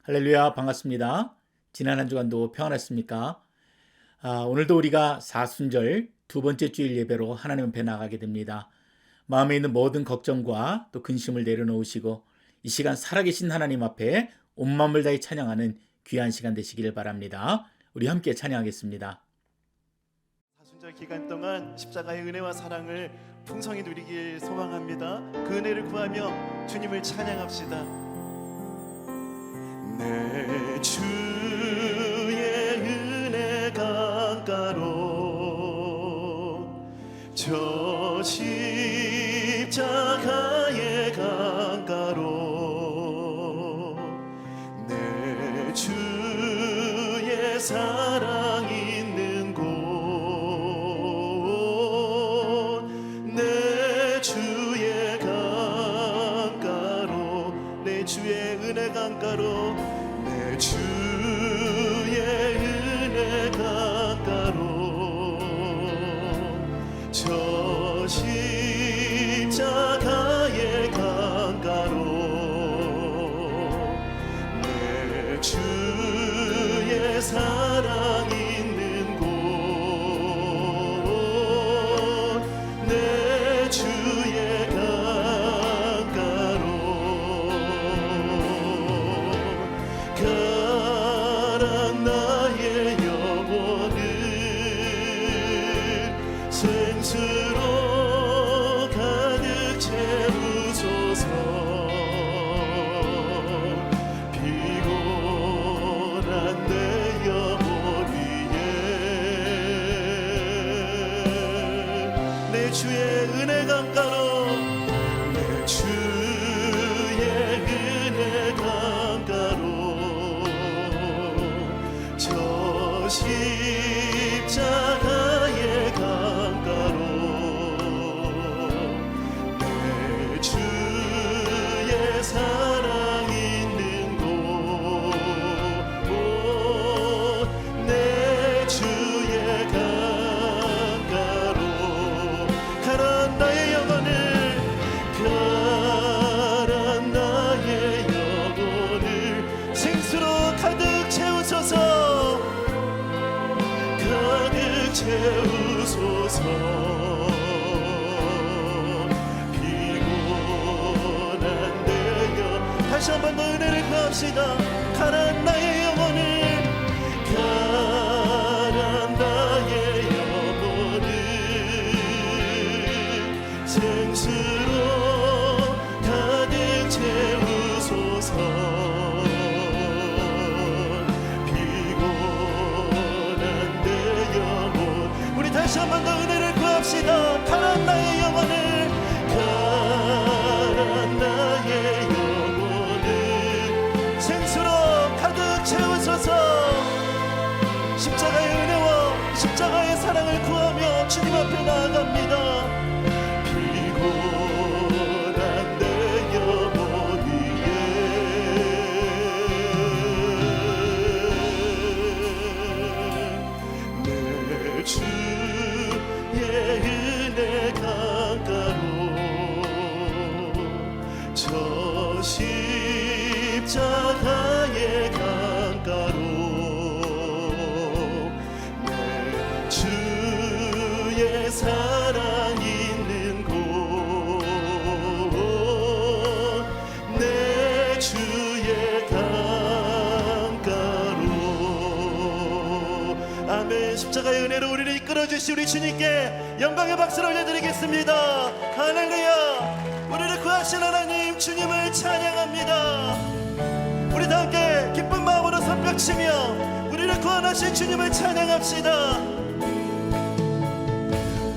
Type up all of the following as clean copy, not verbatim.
할렐루야, 반갑습니다. 지난 한 주간도 평안했습니까? 오늘도 우리가 사순절 두 번째 주일 예배로 하나님 앞에 나가게 됩니다. 마음에 있는 모든 걱정과 또 근심을 내려놓으시고 이 시간 살아계신 하나님 앞에 온 마음을 다해 찬양하는 귀한 시간 되시기를 바랍니다. 우리 함께 찬양하겠습니다. 사순절 기간 동안 십자가의 은혜와 사랑을 풍성히 누리길 소망합니다. 그 은혜를 구하며 주님을 찬양합시다. 내 주의 은혜 강가로 저 십자가의 강가로 내 주의 사랑 있는 곳 내 주의 강가로 내 주의 은혜 강가로 내 주의 은혜 강가로 저 십자가의 강가로 내 주의 사랑 있는 곳 내 주의 강가로 가란 나의 영혼을 생수로 가득 채우소서 피곤한 내 영혼 위에 내 주의 은혜 강가로 내 주의 은혜 강가로 저 십자가의 강가로 내 주의 사랑 있는 곳 내 주의 강가로 가란 나의 영혼을 가란 나의 영혼을 생수로 가득 채우소서 가득 채우소서 피곤한 내 영 다시 한 번 더 은혜를 구합시다. 가란 나의 영혼을 가란 나의 영혼을 생수로 가득 채우소서 피곤한 내 영혼 우리 다시 한 번 더 은혜를 구합시다. 가란 나의 영혼을 가란 나의 영혼을 생수로 가득 채우소서 십자가의 은혜와 십자가의 사랑을 구하며 주님 앞에 나아갑니다. 피곤한 내 영혼 위에 내 주의 은혜 강가로 저 십자가의 강가로 내 주의 사랑 있는 곳 내 주의 강가로 아멘. 십자가의 은혜로 우리를 이끌어주시 우리 주님께 영광의 박수를 올려드리겠습니다. 할렐루야. 우리를 구하신 하나님 주님을 찬양합니다. 우리 다 함께 기쁜 마음으로 손뼉치며 우리를 구원하신 주님을 찬양합시다.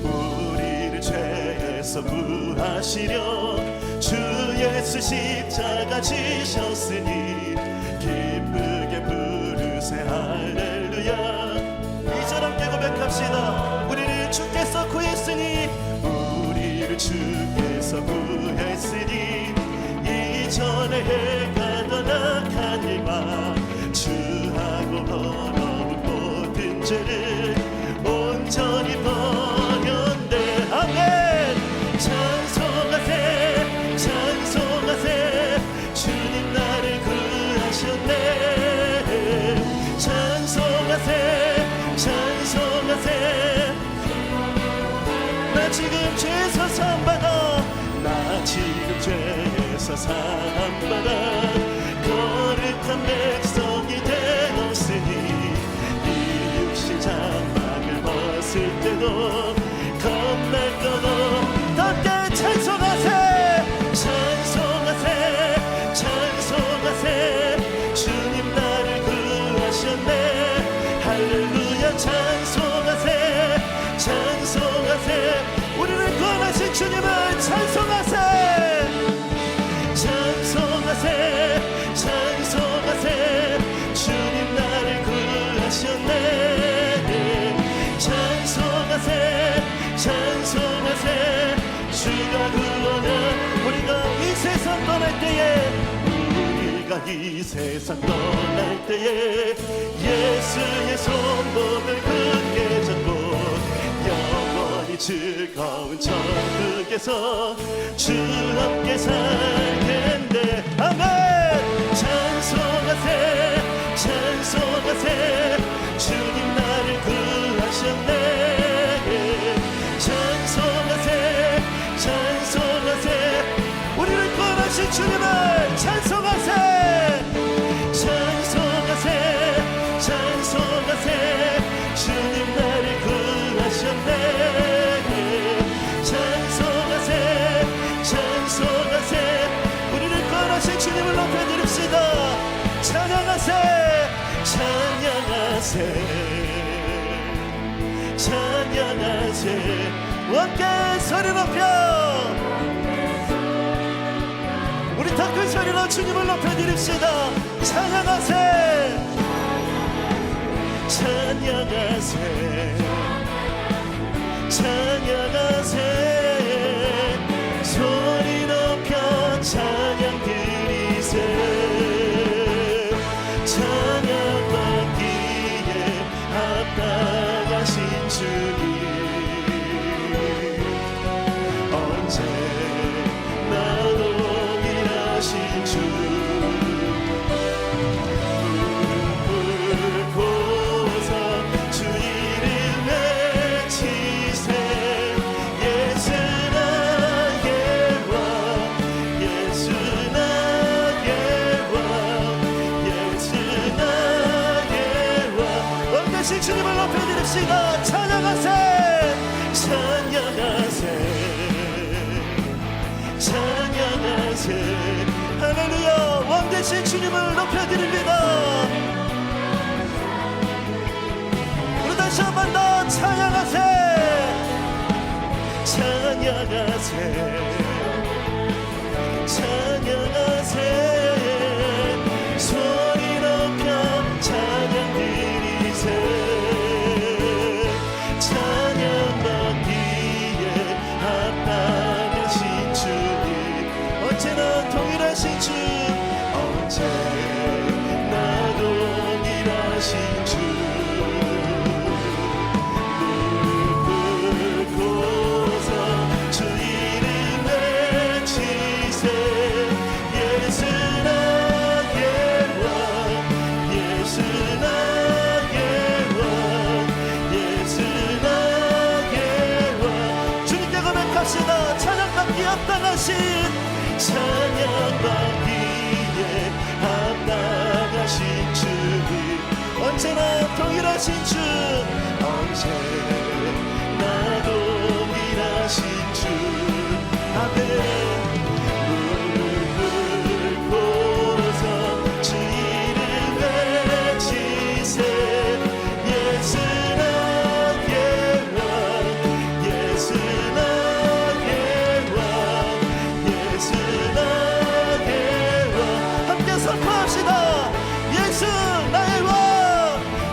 우리를 죄에서 구하시려 주 예수 십자가 지셨으니 기쁘게 부르세 할렐루야. 이절 함께 고백합시다. 우리를 주께서 구했으니 우리를 주께서 구했으니 이전에 행하던 악한 일만 주하고 더러운 모든 죄를 온전히 버렸네. 아멘. 찬송하세 찬송하세 주님 나를 구하셨네. 주사 사함받아 거룩한 백성이 되었으니 이 육신 장막을 벗을 때도 겁날 거도 함께 찬송하세 찬송하세 찬송하세 주님 나를 구하셨네 할렐루야 찬송하세 찬송하세 우리를 구원하신 주님을 찬송하세 찬송하세 찬송하세 주님 나를 구하셨네 찬송하세 찬송하세 주가 구원한 우리가 이 세상 떠날 때에 우리가 이 세상 떠날 때에 예수의 손목을 굳게 잡고 영원히 즐거운 천국에서 주 함께 살 텐데 아멘 찬송하세 찬송하세 주님 나를 구하셨네 찬송하세 찬송하세 우리를 구원하신 주님을 찬송하세 찬송하세 찬송하세 주님 나를 구하셨네 찬송하세 찬송하세 우리를 구원하신 주님을 높여드립시다 찬양하세 찬양하세 찬양하세 함께 소리 높여 우리 다 큰 소리로 주님을 높여드립시다 찬양하세 찬양하세 찬양하세 소리 높여 찬양 드리세 찬양받기에 합당하신 주님 언제나 동일하신 주 붉고서 주 이름 외치세 예수 나의 왕 예수 나의 왕 예수 나의 왕 왕되신 주님을 높여드립시다 찬양하세 찬양하세 찬양하세 할렐루야 왕되신 주님을 높여드립니다 우리 다시 한 번 더 찬양하세 찬양하세 찬양하세 소리 높여 찬양 드리세 찬양받기에 합당하신 주님 언제나 동일하신 주 언제나 동일하신 주 늙고서 주 이름 외치세 예수 나의 왕 예수 나의 왕 예수 나의 왕 주님께 고백합시다 찬양받기 합당하신 찬양받기에 합당하신 주님 언제나 동일하신 주 언제나 동일하신 주 아멘 붉고서 주 이름 외치세 예수 나의 왕 예수 나의 왕 예수 나의 왕 함께 선포합시다 예수 나의 왕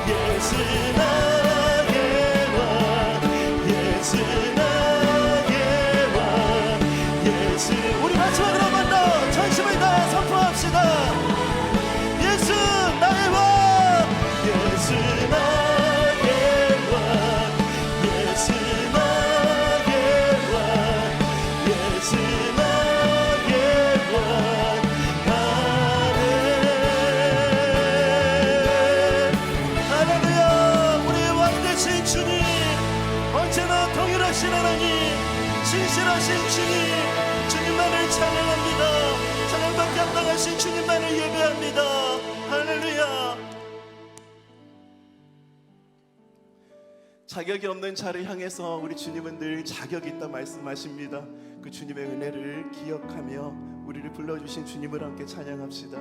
예수 나의 왕 예수 나의 왕 예수 우리 마지막으로 한 번 더 전심을 다해 선포합시다 예수 나의 왕 예수 나의 왕 예수 나의 왕 예수 나의 왕 아멘 자격이 없는 자를 향해서 우리 주님은 늘 자격이 있다 말씀하십니다. 그 주님의 은혜를 기억하며 우리를 불러주신 주님을 함께 찬양합시다.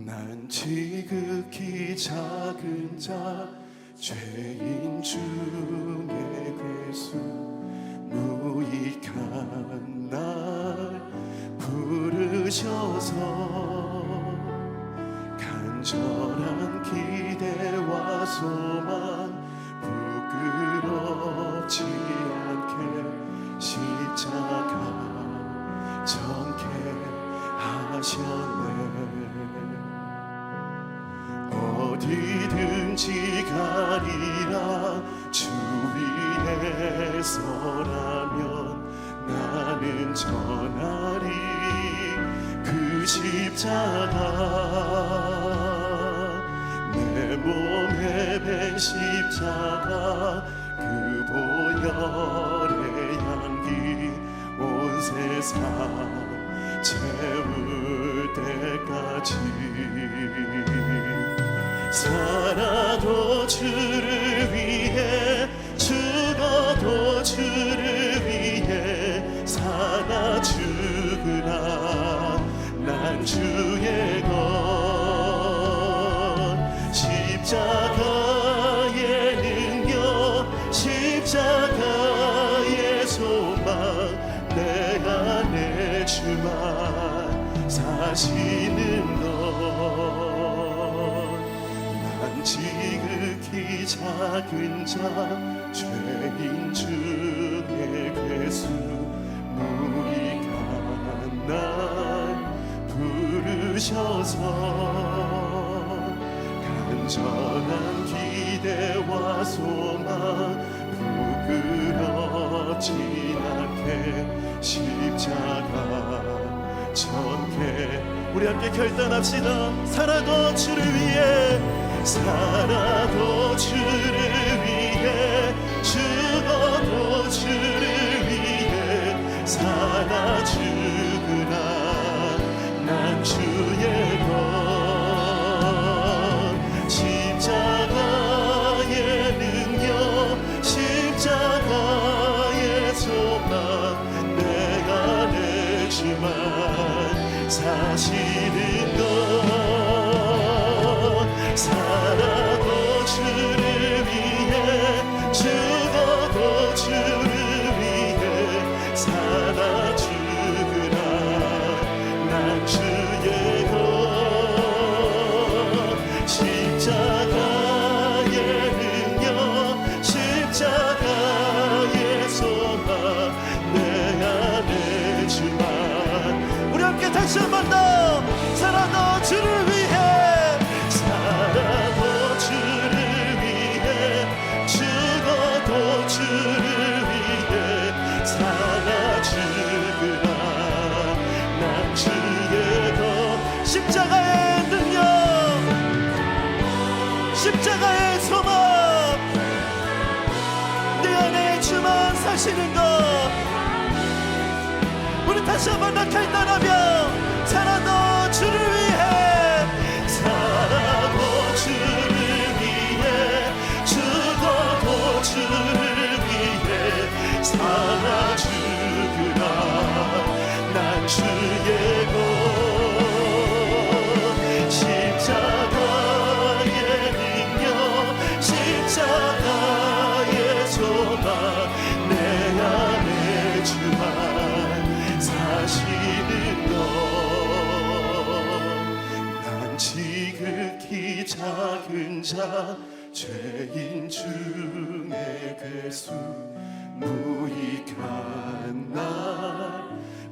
난 지극히 작은 자 죄인 중에 괴수 무익한 날 부르셔서 간절한 기대와 소망 부끄럽지 않게 십자가 정케 하셨네. 어디든지 가리라 주 위에 서라면 나는 전하리 그 십자가 내 몸에 밴 십자가 그 보혈의 향기 온 세상 채울 때까지 살아도 주를 위해 죽어도 주를 위해 사나 죽으나 난 주의 것 십자가의 능력 십자가의 소망 내 안에 주만 사시는 것 난 지극히 작은 자 죄인 중에 괴수 무익한 날 부르셔서 간절한 기대와 소망 부끄럽지 않게 십자가 전케 우리 함께 결단합시다. 살아도 주를 위해 살아도 주를 위해 죽어도 주를 위해 살아 죽으나 난 주의 것 십자가의 능력 십자가의 소망 내 안에 주만 사시는 것 살아도 주를 위해 죽어도 주를 위해 살아 죽으나 난 주의 것 십자가의 능력 십자가의 소망 내 안에 주만 우리 함께 다시 한 번 더 살아도 주를 위해 살아도 주를 위해 죽어도 주를 위해 살아 죽으나 난 주의 것 십자가의 능력 십자가의 소망 내 안에 주만 사시는 것 우리 다시 한번 더 결단하며 살아도 주를 위해 살아도 주를 위해 죽어도 주를 위해 살아 죽으나 난 주의 것 십자가의 능력 십자가의 소망 내 안에 주만 사시는 것난 지극히 작은 자 죄인 중에 괴수 무익한 날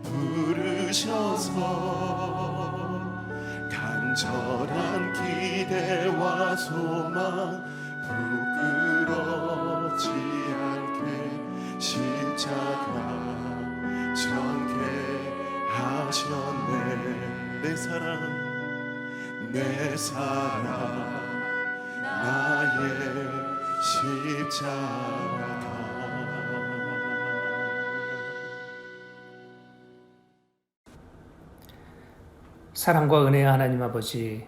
부르셔서 간절한 기대와 소망 부끄럽지 않게 십자가 전케 하셨네 내 사랑 나의 십자가 사랑과 은혜의 하나님 아버지,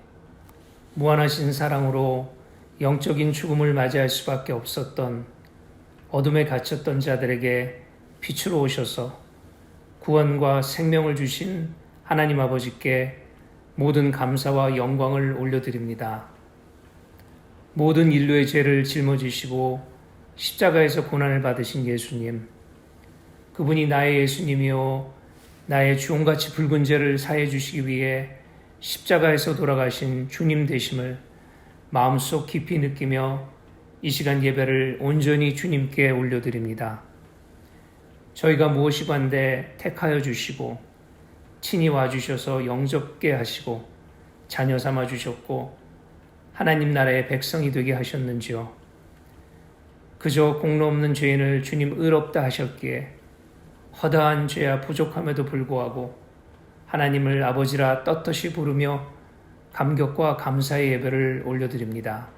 무한하신 사랑으로 영적인 죽음을 맞이할 수밖에 없었던 어둠에 갇혔던 자들에게 빛으로 오셔서 구원과 생명을 주신 하나님 아버지께 모든 감사와 영광을 올려드립니다. 모든 인류의 죄를 짊어지시고 십자가에서 고난을 받으신 예수님, 그분이 나의 예수님이요 나의 주홍같이 붉은 죄를 사해 주시기 위해 십자가에서 돌아가신 주님 되심을 마음속 깊이 느끼며 이 시간 예배를 온전히 주님께 올려드립니다. 저희가 무엇이관데 택하여 주시고 친히 와주셔서 영접게 하시고 자녀 삼아 주셨고 하나님 나라의 백성이 되게 하셨는지요. 그저 공로 없는 죄인을 주님 의롭다 하셨기에 허다한 죄와 부족함에도 불구하고 하나님을 아버지라 떳떳이 부르며 감격과 감사의 예배를 올려드립니다.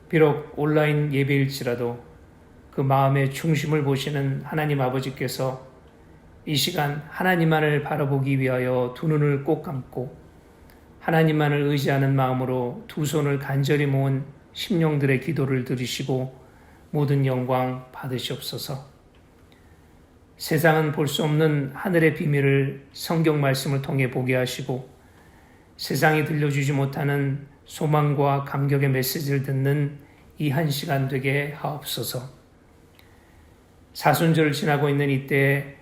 비록 온라인 예배일지라도 그 마음의 중심을 보시는 하나님 아버지께서 이 시간 하나님만을 바라보기 위하여 두 눈을 꼭 감고 하나님만을 의지하는 마음으로 두 손을 간절히 모은 심령들의 기도를 들으시고 모든 영광 받으시옵소서. 세상은 볼 수 없는 하늘의 비밀을 성경 말씀을 통해 보게 하시고 세상이 들려주지 못하는 소망과 감격의 메시지를 듣는 이 한 시간 되게 하옵소서. 사순절을 지나고 있는 이때에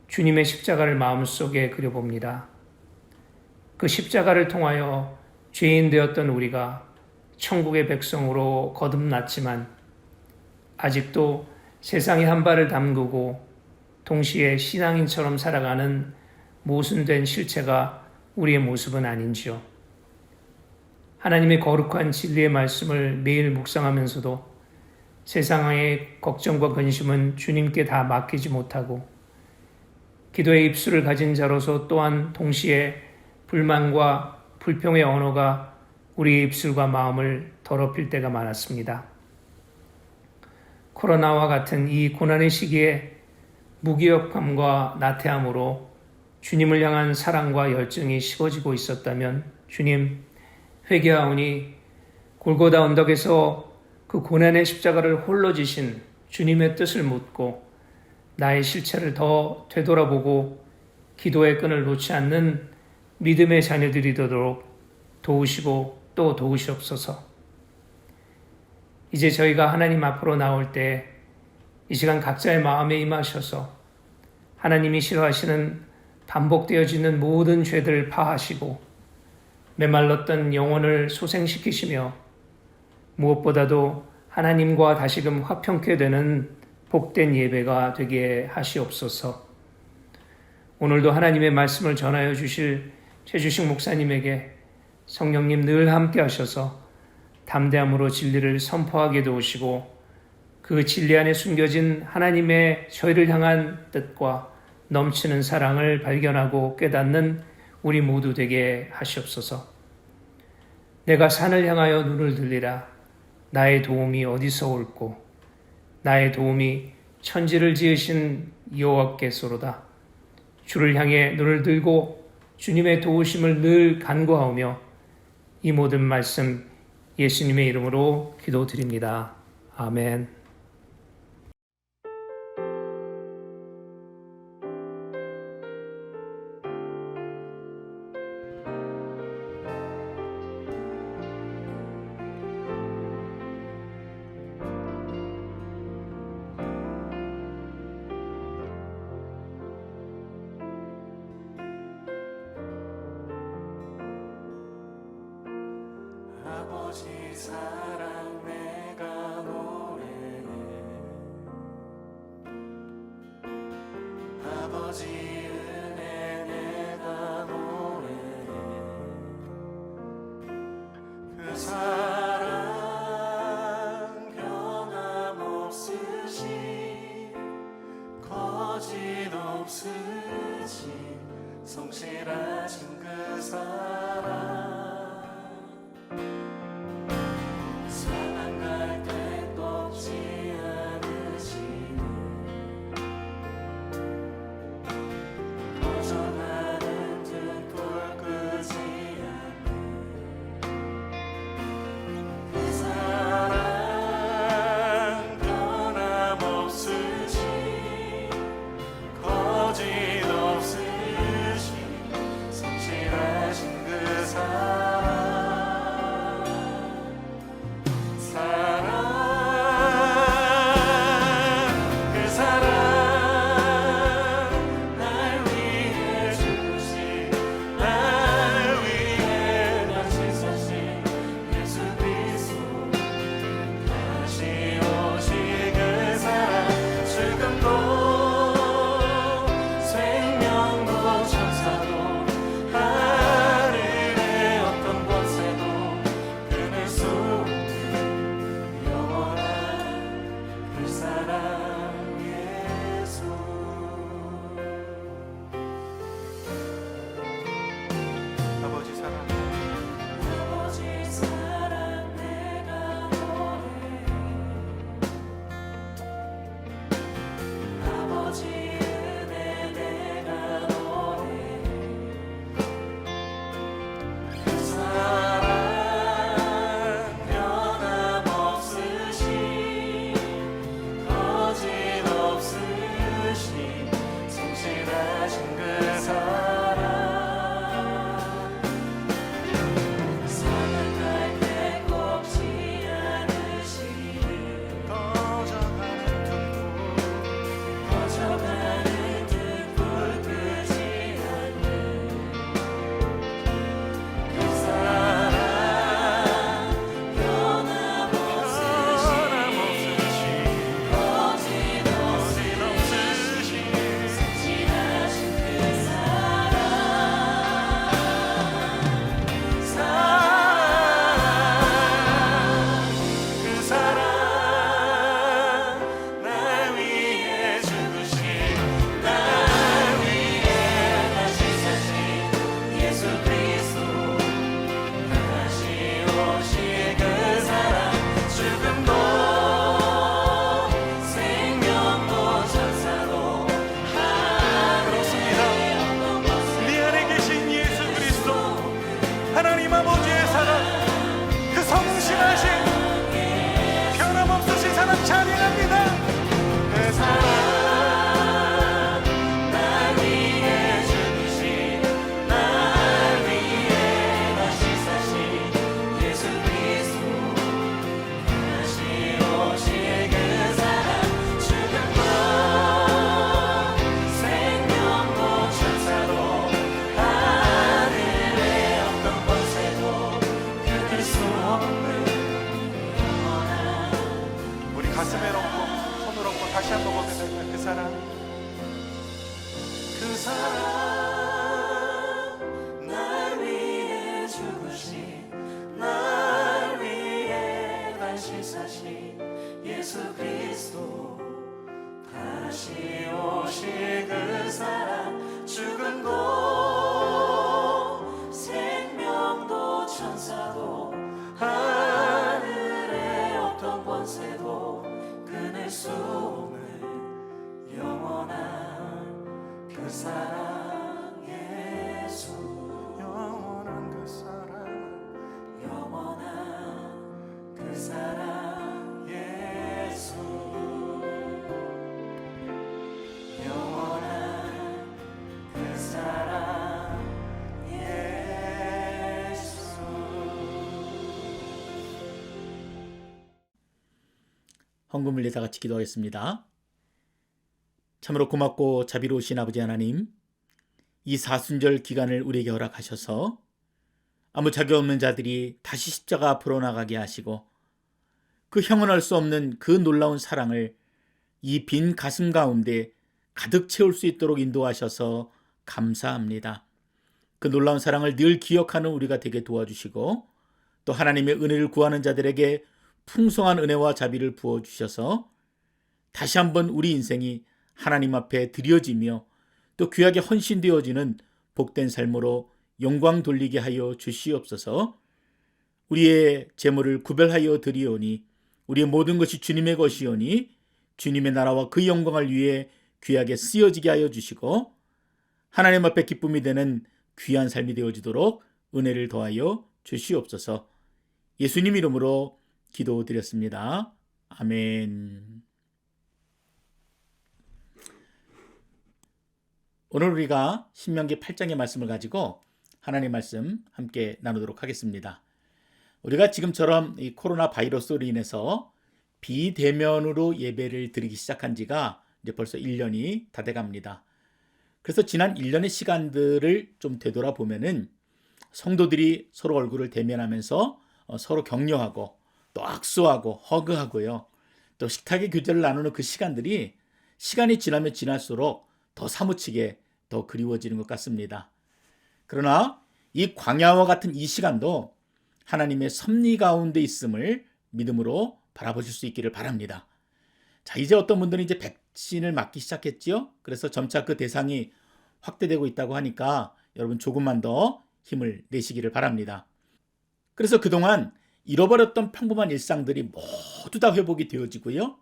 주님의 십자가를 마음속에 그려봅니다. 그 십자가를 통하여 죄인 되었던 우리가 천국의 백성으로 거듭났지만 아직도 세상에 한 발을 담그고 동시에 신앙인처럼 살아가는 모순된 실체가 우리의 모습은 아닌지요. 하나님의 거룩한 진리의 말씀을 매일 묵상하면서도 세상의 걱정과 근심은 주님께 다 맡기지 못하고 기도의 입술을 가진 자로서 또한 동시에 불만과 불평의 언어가 우리의 입술과 마음을 더럽힐 때가 많았습니다. 코로나와 같은 이 고난의 시기에 무기력함과 나태함으로 주님을 향한 사랑과 열정이 식어지고 있었다면 주님 회개하오니 골고다 언덕에서 그 고난의 십자가를 홀로 지신 주님의 뜻을 묻고 나의 실체를 더 되돌아보고 기도의 끈을 놓지 않는 믿음의 자녀들이 되도록 도우시고 또 도우시옵소서. 이제 저희가 하나님 앞으로 나올 때 이 시간 각자의 마음에 임하셔서 하나님이 싫어하시는 반복되어지는 모든 죄들을 파하시고 메말랐던 영혼을 소생시키시며 무엇보다도 하나님과 다시금 화평케 되는 복된 예배가 되게 하시옵소서. 오늘도 하나님의 말씀을 전하여 주실 최주식 목사님에게 성령님 늘 함께 하셔서 담대함으로 진리를 선포하게 도우시고 그 진리 안에 숨겨진 하나님의 저희를 향한 뜻과 넘치는 사랑을 발견하고 깨닫는 우리 모두 되게 하시옵소서. 내가 산을 향하여 눈을 들리라. 나의 도움이 어디서 올꼬? 나의 도움이 천지를 지으신 여호와께서로다. 주를 향해 눈을 들고 주님의 도우심을 늘 간구하오며 이 모든 말씀 예수님의 이름으로 기도드립니다. 아멘. 아버지 사랑 내가 노래해 아버지 은혜 내가 노래해 그 사랑 변함없으시 거짓없으시 성실하신 그 사랑 헌금을 내다 같이 기도하겠습니다. 참으로 고맙고 자비로우신 아버지 하나님, 이 사순절 기간을 우리에게 허락하셔서 아무 자격 없는 자들이 다시 십자가 앞으로 나가게 하시고 그 형언할 수 없는 그 놀라운 사랑을 이 빈 가슴 가운데 가득 채울 수 있도록 인도하셔서 감사합니다. 그 놀라운 사랑을 늘 기억하는 우리가 되게 도와주시고 또 하나님의 은혜를 구하는 자들에게 풍성한 은혜와 자비를 부어주셔서 다시 한번 우리 인생이 하나님 앞에 드려지며 또 귀하게 헌신되어지는 복된 삶으로 영광 돌리게 하여 주시옵소서. 우리의 재물을 구별하여 드리오니 우리의 모든 것이 주님의 것이오니 주님의 나라와 그 영광을 위해 귀하게 쓰여지게 하여 주시고 하나님 앞에 기쁨이 되는 귀한 삶이 되어지도록 은혜를 더하여 주시옵소서. 예수님 이름으로 기도드렸습니다. 아멘. 오늘 우리가 신명기 8장의 말씀을 가지고 하나님의 말씀 함께 나누도록 하겠습니다. 우리가 지금처럼 이 코로나 바이러스로 인해서 비대면으로 예배를 드리기 시작한 지가 이제 벌써 1년이 다 돼갑니다. 그래서 지난 1년의 시간들을 좀 되돌아보면은 성도들이 서로 얼굴을 대면하면서 서로 격려하고 또 악수하고 허그하고요. 또 식탁의 교제를 나누는 그 시간들이 시간이 지나면 지날수록 더 사무치게 더 그리워지는 것 같습니다. 그러나 이 광야와 같은 이 시간도 하나님의 섭리 가운데 있음을 믿음으로 바라보실 수 있기를 바랍니다. 자, 이제 어떤 분들은 이제 백신을 맞기 시작했지요. 그래서 점차 그 대상이 확대되고 있다고 하니까 여러분 조금만 더 힘을 내시기를 바랍니다. 그래서 그동안 잃어버렸던 평범한 일상들이 모두 다 회복이 되어지고요.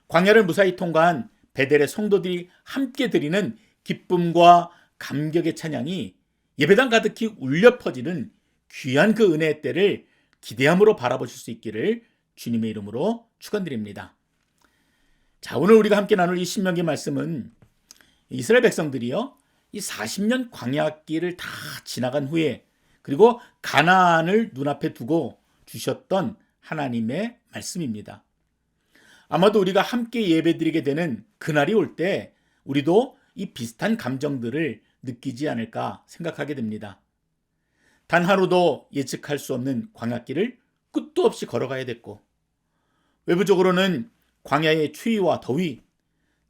광야를 무사히 통과한 베델의 성도들이 함께 드리는 기쁨과 감격의 찬양이 예배당 가득히 울려 퍼지는 귀한 그 은혜의 때를 기대함으로 바라보실 수 있기를 주님의 이름으로 축원드립니다. 자, 오늘 우리가 함께 나눌 이 신명기 말씀은 이스라엘 백성들이요, 이 40년 광야길을 다 지나간 후에 그리고 가나안을 눈앞에 두고 주셨던 하나님의 말씀입니다. 아마도 우리가 함께 예배드리게 되는 그날이 올 때 우리도 이 비슷한 감정들을 느끼지 않을까 생각하게 됩니다. 단 하루도 예측할 수 없는 광야길을 끝도 없이 걸어가야 됐고, 외부적으로는 광야의 추위와 더위,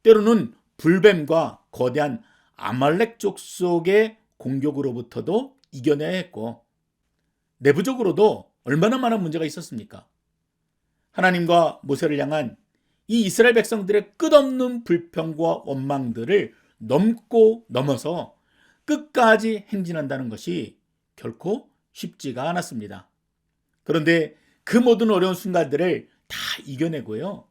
때로는 불뱀과 거대한 아말렉 족속의 공격으로부터도 이겨내야 했고, 내부적으로도 얼마나 많은 문제가 있었습니까? 하나님과 모세를 향한 이 이스라엘 백성들의 끝없는 불평과 원망들을 넘고 넘어서 끝까지 행진한다는 것이 결코 쉽지가 않았습니다. 그런데 그 모든 어려운 순간들을 다 이겨내고요,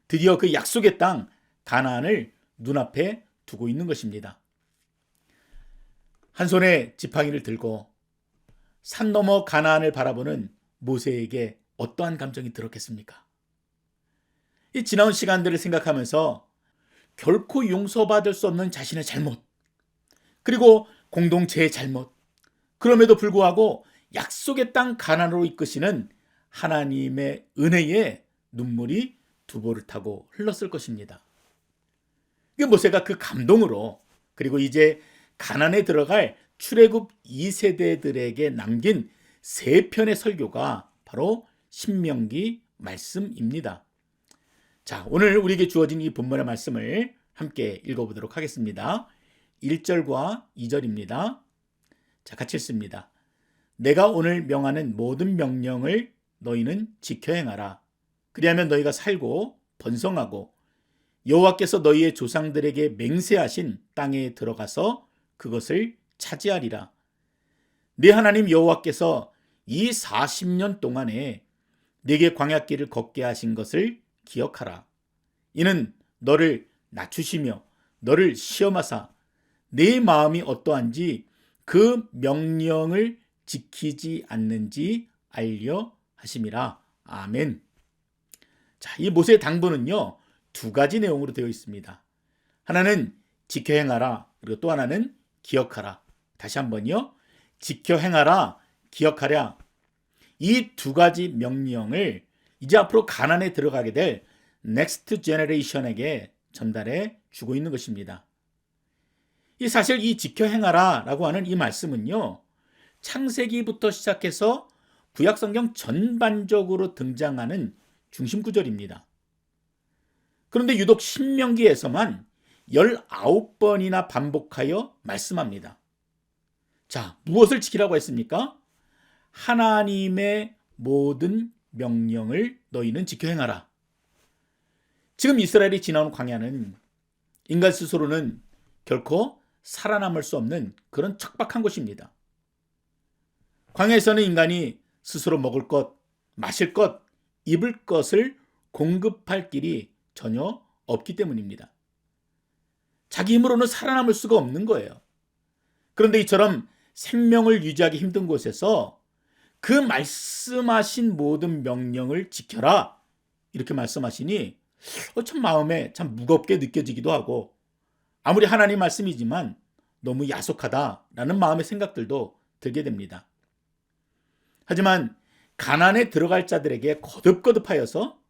드디어 그 약속의 땅 가나안을 눈앞에 두고 있는 것입니다. 한 손에 지팡이를 들고 산 너머 가나안을 바라보는 모세에게 어떠한 감정이 들었겠습니까? 이 지나온 시간들을 생각하면서 결코 용서받을 수 없는 자신의 잘못, 그리고 공동체의 잘못, 그럼에도 불구하고 약속의 땅 가나안으로 이끄시는 하나님의 은혜에 눈물이 두 보를 타고 흘렀을 것입니다. 모세가 그 감동으로, 그리고 이제 가나안에 들어갈 출애굽 2세대들에게 남긴 3편의 설교가 바로 신명기 말씀입니다. 자, 오늘 우리에게 주어진 이 본문의 말씀을 함께 읽어보도록 하겠습니다. 1절과 2절입니다. 자, 같이 읽습니다. 내가 오늘 명하는 모든 명령을 너희는 지켜 행하라. 그리하면 너희가 살고 번성하고 여호와께서 너희의 조상들에게 맹세하신 땅에 들어가서 그것을 차지하리라. 네 하나님 여호와께서 이 40년 동안에 네게 광야길을 걷게 하신 것을 기억하라. 이는 너를 낮추시며 너를 시험하사 네 마음이 어떠한지 그 명령을 지키지 않는지 알려 하심이라. 아멘. 자, 이 모세의 당부는요, 2가지 내용으로 되어 있습니다. 하나는 지켜 행하라, 그리고 또 하나는 기억하라. 다시 한번요, 지켜 행하라, 기억하랴. 이 2가지 명령을 이제 앞으로 가나안에 들어가게 될 넥스트 제너레이션에게 전달해 주고 있는 것입니다. 사실 이 지켜 행하라 라고 하는 이 말씀은요, 창세기부터 시작해서 구약성경 전반적으로 등장하는 중심 구절입니다. 그런데 유독 신명기에서만 19번이나 반복하여 말씀합니다. 자, 무엇을 지키라고 했습니까? 하나님의 모든 명령을 너희는 지켜 행하라. 지금 이스라엘이 지나온 광야는 인간 스스로는 결코 살아남을 수 없는 그런 척박한 곳입니다. 광야에서는 인간이 스스로 먹을 것, 마실 것, 입을 것을 공급할 길이 전혀 없기 때문입니다. 자기 힘으로는 살아남을 수가 없는 거예요. 그런데 이처럼 생명을 유지하기 힘든 곳에서 그 말씀하신 모든 명령을 지켜라 이렇게 말씀하시니 참 마음에 참 무겁게 느껴지기도 하고, 아무리 하나님 말씀이지만 너무 야속하다라는 마음의 생각들도 들게 됩니다. 하지만 가난에 들어갈 자들에게 거듭거듭하여서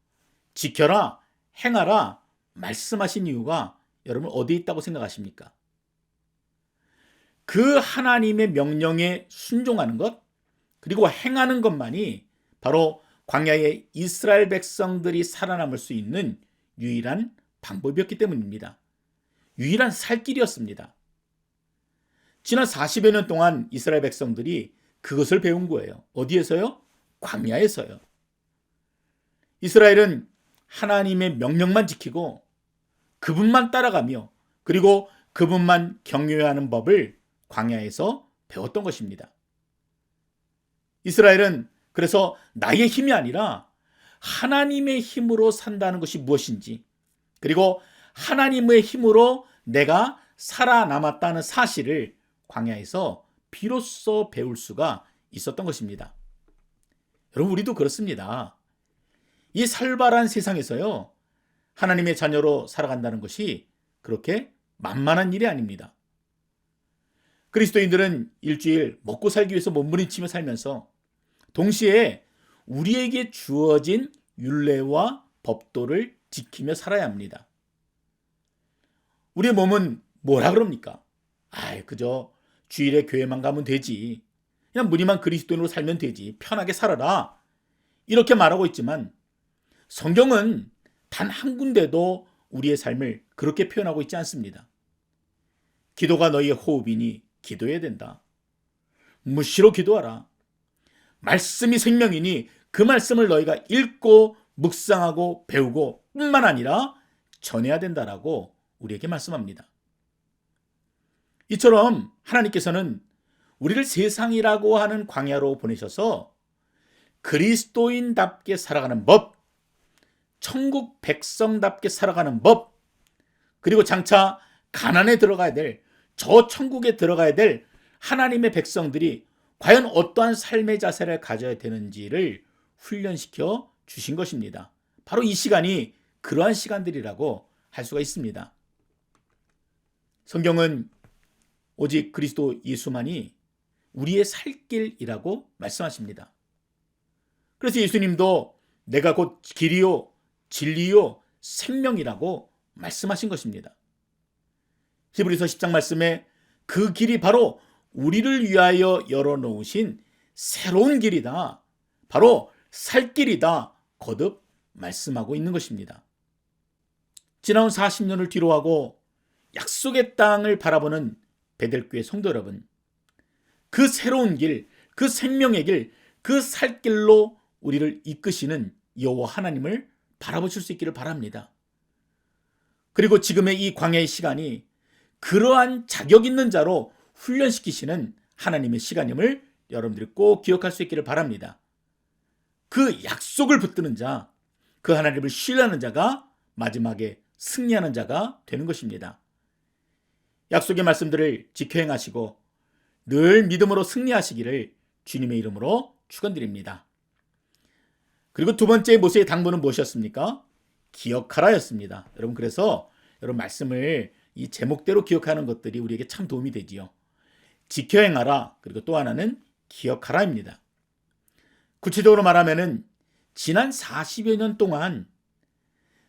지켜라, 행하라 말씀하신 이유가 여러분 어디에 있다고 생각하십니까? 그 하나님의 명령에 순종하는 것, 그리고 행하는 것만이 바로 광야의 이스라엘 백성들이 살아남을 수 있는 유일한 방법이었기 때문입니다. 유일한 살 길이었습니다. 지난 40여 년 동안 이스라엘 백성들이 그것을 배운 거예요. 어디에서요? 광야에서요. 이스라엘은 하나님의 명령만 지키고 그분만 따라가며 그리고 그분만 경외하는 법을 광야에서 배웠던 것입니다. 이스라엘은 그래서 나의 힘이 아니라 하나님의 힘으로 산다는 것이 무엇인지, 그리고 하나님의 힘으로 내가 살아남았다는 사실을 광야에서 비로소 배울 수가 있었던 것입니다. 여러분, 우리도 그렇습니다. 이 살벌한 세상에서요, 하나님의 자녀로 살아간다는 것이 그렇게 만만한 일이 아닙니다. 그리스도인들은 일주일 먹고 살기 위해서 몸부림치며 살면서 동시에 우리에게 주어진 율례와 법도를 지키며 살아야 합니다. 우리의 몸은 뭐라 그럽니까? 그저 주일에 교회만 가면 되지. 그냥 무늬만 그리스도인으로 살면 되지. 편하게 살아라. 이렇게 말하고 있지만 성경은 단 한 군데도 우리의 삶을 그렇게 표현하고 있지 않습니다. 기도가 너희의 호흡이니 기도해야 된다. 무시로 기도하라. 말씀이 생명이니 그 말씀을 너희가 읽고 묵상하고 배우고 뿐만 아니라 전해야 된다라고 우리에게 말씀합니다. 이처럼 하나님께서는 우리를 세상이라고 하는 광야로 보내셔서 그리스도인답게 살아가는 법, 천국 백성답게 살아가는 법, 그리고 장차 가난에 들어가야 될, 저 천국에 들어가야 될 하나님의 백성들이 과연 어떠한 삶의 자세를 가져야 되는지를 훈련시켜 주신 것입니다. 바로 이 시간이 그러한 시간들이라고 할 수가 있습니다. 성경은 오직 그리스도 예수만이 우리의 살 길이라고 말씀하십니다. 그래서 예수님도 내가 곧 길이요 진리요 생명이라고 말씀하신 것입니다. 히브리서 10장 말씀에 그 길이 바로 우리를 위하여 열어놓으신 새로운 길이다, 바로 살 길이다 거듭 말씀하고 있는 것입니다. 지나온 40년을 뒤로하고 약속의 땅을 바라보는 베델교회 성도 여러분, 그 새로운 길, 그 생명의 길, 그 살 길로 우리를 이끄시는 여호와 하나님을 바라보실 수 있기를 바랍니다. 그리고 지금의 이 광야의 시간이 그러한 자격 있는 자로 훈련시키시는 하나님의 시간임을 여러분들이 꼭 기억할 수 있기를 바랍니다. 그 약속을 붙드는 자, 그 하나님을 신뢰하는 자가 마지막에 승리하는 자가 되는 것입니다. 약속의 말씀들을 지켜 행하시고 늘 믿음으로 승리하시기를 주님의 이름으로 축원드립니다. 그리고 두 번째 모세의 당부는 무엇이었습니까? 기억하라였습니다. 여러분, 그래서 여러분 말씀을 이 제목대로 기억하는 것들이 우리에게 참 도움이 되지요. 지켜 행하라, 그리고 또 하나는 기억하라입니다. 구체적으로 말하면은 지난 40여 년 동안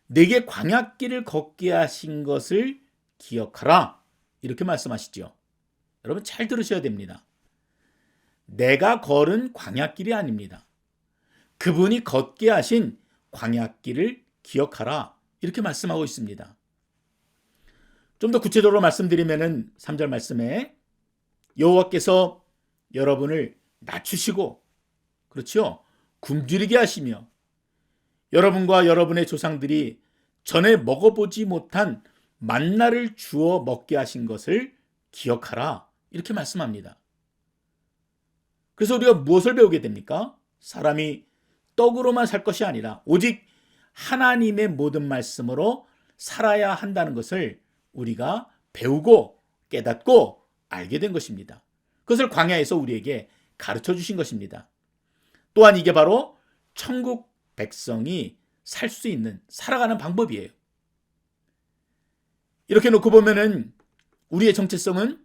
내게 광야길을 걷게 하신 것을 기억하라. 이렇게 말씀하시죠. 여러분 잘 들으셔야 됩니다. 내가 걸은 광야길이 아닙니다. 그분이 걷게 하신 광야길을 기억하라. 이렇게 말씀하고 있습니다. 좀 더 구체적으로 말씀드리면은 3절 말씀에 여호와께서 여러분을 낮추시고, 그렇죠? 굶주리게 하시며 여러분과 여러분의 조상들이 전에 먹어보지 못한 만나를 주어 먹게 하신 것을 기억하라. 이렇게 말씀합니다. 그래서 우리가 무엇을 배우게 됩니까? 사람이 떡으로만 살 것이 아니라 오직 하나님의 모든 말씀으로 살아야 한다는 것을 우리가 배우고 깨닫고 알게 된 것입니다. 그것을 광야에서 우리에게 가르쳐 주신 것입니다. 또한 이게 바로 천국 백성이 살 수 있는, 살아가는 방법이에요. 이렇게 놓고 보면은 우리의 정체성은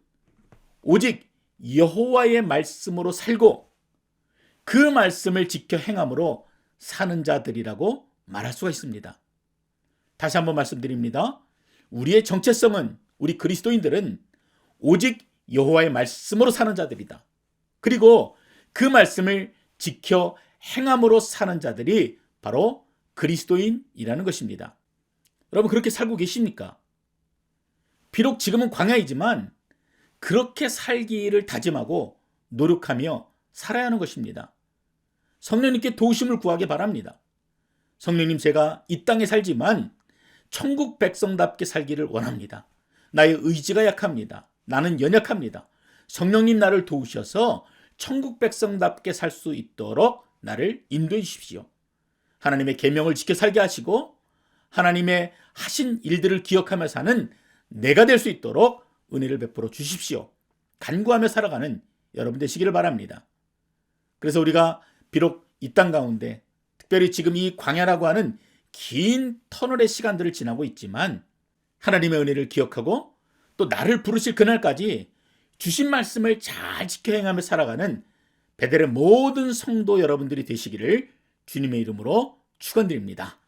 오직 여호와의 말씀으로 살고 그 말씀을 지켜 행함으로 사는 자들이라고 말할 수가 있습니다. 다시 한번 말씀드립니다. 우리의 정체성은, 우리 그리스도인들은 오직 여호와의 말씀으로 사는 자들이다. 그리고 그 말씀을 지켜 행함으로 사는 자들이 바로 그리스도인이라는 것입니다. 여러분 그렇게 살고 계십니까? 비록 지금은 광야이지만 그렇게 살기를 다짐하고 노력하며 살아야 하는 것입니다. 성령님께 도우심을 구하기 바랍니다. 성령님, 제가 이 땅에 살지만 천국 백성답게 살기를 원합니다. 나의 의지가 약합니다. 나는 연약합니다. 성령님 나를 도우셔서 천국 백성답게 살 수 있도록 나를 인도해 주십시오. 하나님의 계명을 지켜 살게 하시고 하나님의 하신 일들을 기억하며 사는 내가 될 수 있도록 은혜를 베풀어 주십시오. 간구하며 살아가는 여러분 되시기를 바랍니다. 그래서 우리가 비록 이 땅 가운데 특별히 지금 이 광야라고 하는 긴 터널의 시간들을 지나고 있지만 하나님의 은혜를 기억하고 또 나를 부르실 그날까지 주신 말씀을 잘 지켜 행하며 살아가는 베델의 모든 성도 여러분들이 되시기를 주님의 이름으로 축원드립니다.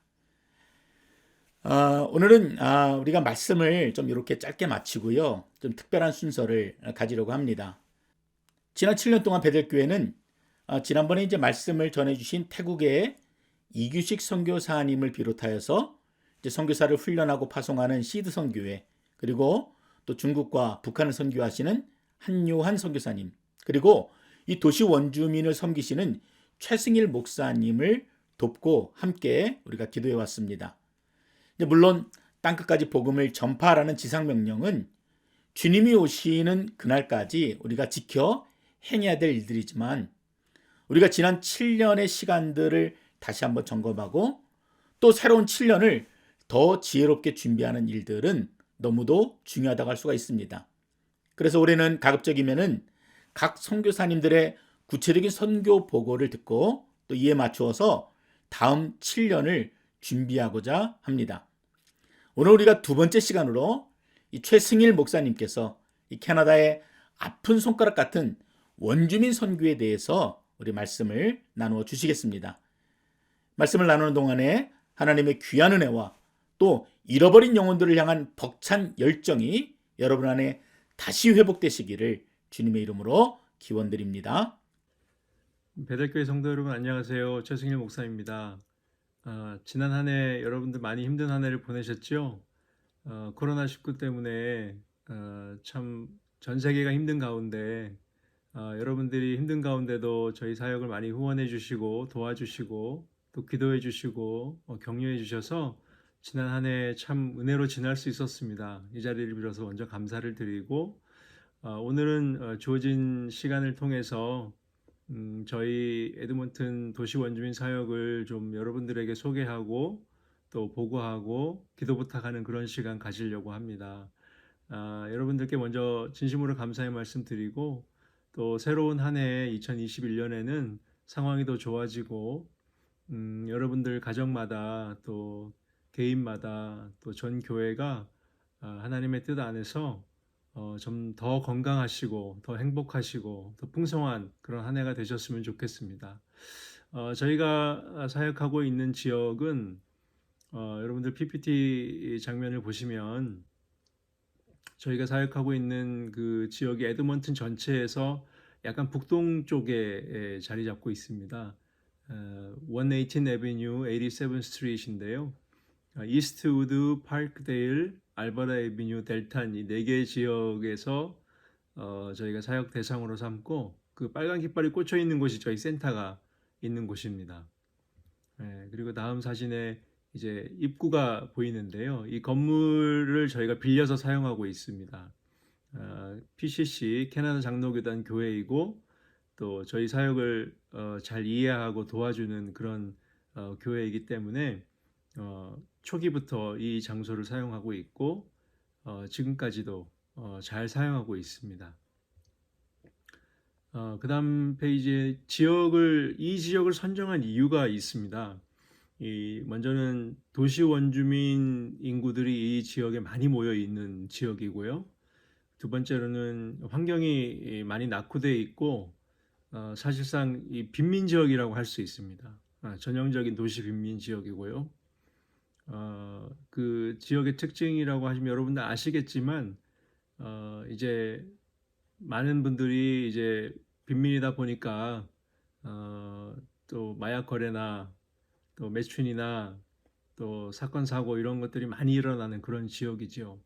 오늘은 우리가 말씀을 좀 이렇게 짧게 마치고요. 좀 특별한 순서를 가지려고 합니다. 지난 7년 동안 베델교회는 지난번에 이제 말씀을 전해주신 태국의 이규식 선교사님을 비롯하여서 이제 선교사를 훈련하고 파송하는 시드 선교회, 그리고 또 중국과 북한을 선교하시는 한요한 선교사님, 그리고 이 도시 원주민을 섬기시는 최승일 목사님을 돕고 함께 우리가 기도해 왔습니다. 물론 땅끝까지 복음을 전파하라는 지상명령은 주님이 오시는 그날까지 우리가 지켜 행해야 될 일들이지만 우리가 지난 7년의 시간들을 다시 한번 점검하고 또 새로운 7년을 더 지혜롭게 준비하는 일들은 너무도 중요하다고 할 수가 있습니다. 그래서 올해는 가급적이면은 각 선교사님들의 구체적인 선교 보고를 듣고 또 이에 맞추어서 다음 7년을 준비하고자 합니다. 오늘 우리가 두 번째 시간으로 이 최승일 목사님께서 이 캐나다의 아픈 손가락 같은 원주민 선교에 대해서 우리 말씀을 나누어 주시겠습니다. 말씀을 나누는 동안에 하나님의 귀한 은혜와 또 잃어버린 영혼들을 향한 벅찬 열정이 여러분 안에 다시 회복되시기를 주님의 이름으로 기원드립니다. 베델교회 성도 여러분 안녕하세요. 최승일 목사입니다. 지난 한 해 여러분들 많이 힘든 한 해를 보내셨죠? 코로나19 때문에 참 전 세계가 힘든 가운데 여러분들이 힘든 가운데도 저희 사역을 많이 후원해 주시고 도와주시고 또 기도해 주시고 격려해 주셔서 지난 한 해 참 은혜로 지날 수 있었습니다. 이 자리를 빌어서 먼저 감사를 드리고 오늘은 주어진 시간을 통해서 저희 에드먼튼 도시 원주민 사역을 좀 여러분들에게 소개하고 또 보고하고 기도 부탁하는 그런 시간 가지려고 합니다. 여러분들께 먼저 진심으로 감사의 말씀 드리고 또 새로운 한 해 2021년에는 상황이 더 좋아지고 여러분들 가정마다 또 개인마다 또 전 교회가 하나님의 뜻 안에서 좀 더 건강하시고 더 행복하시고 더 풍성한 그런 한 해가 되셨으면 좋겠습니다. 저희가 사역하고 있는 지역은 여러분들 PPT 장면을 보시면 저희가 사역하고 있는 그 지역이 에드먼튼 전체에서 약간 북동쪽에 자리 잡고 있습니다. 118 Avenue, 87 Street인데요. 이스트우드, 파크데일, 알버타 에비뉴, 델탄 이 네 개의 지역에서 저희가 사역 대상으로 삼고 그 빨간 깃발이 꽂혀 있는 곳이 저희 센터가 있는 곳입니다. 그리고 다음 사진에 이제 입구가 보이는데요. 이 건물을 저희가 빌려서 사용하고 있습니다. PCC 캐나다 장로교단 교회이고 또 저희 사역을 잘 이해하고 도와주는 그런 교회이기 때문에 초기부터 이 장소를 사용하고 있고 지금까지도 잘 사용하고 있습니다. 그 다음 페이지에 이 지역을 선정한 이유가 있습니다. 먼저는 도시 원주민 인구들이 이 지역에 많이 모여 있는 지역이고요. 두 번째로는 환경이 많이 낙후되어 있고 사실상 이 빈민 지역이라고 할 수 있습니다. 전형적인 도시 빈민 지역이고요. 그 지역의 특징이라고 하시면 여러분들 아시겠지만 이제 많은 분들이 이제 빈민이다 보니까 또 마약 거래나 또 매춘이나 또 사건 사고 이런 것들이 많이 일어나는 그런 지역이죠.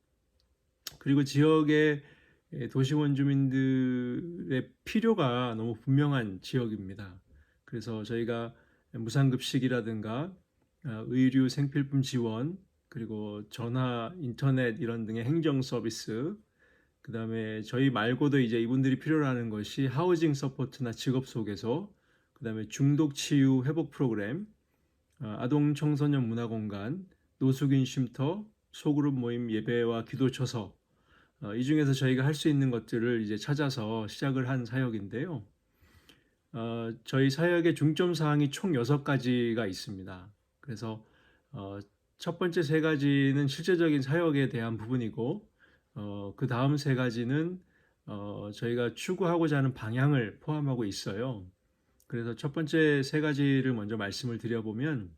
그리고 지역의 도시 원주민들의 필요가 너무 분명한 지역입니다. 그래서 저희가 무상급식이라든가 의류 생필품 지원 그리고 전화, 인터넷 이런 등의 행정 서비스 그 다음에 저희 말고도 이제 이분들이 필요로 하는 것이 하우징 서포트나 직업 소개소 그 다음에 중독 치유 회복 프로그램 아동 청소년 문화공간 노숙인 쉼터 소그룹 모임 예배와 기도 처서 이 중에서 저희가 할 수 있는 것들을 이제 찾아서 시작을 한 사역인데요. 저희 사역의 중점 사항이 총 6가지가 있습니다. 그래서 첫 번째 3가지는 실제적인 사역에 대한 부분이고 그 다음 3가지는 저희가 추구하고자 하는 방향을 포함하고 있어요. 그래서 첫 번째 3가지를 먼저 말씀을 드려보면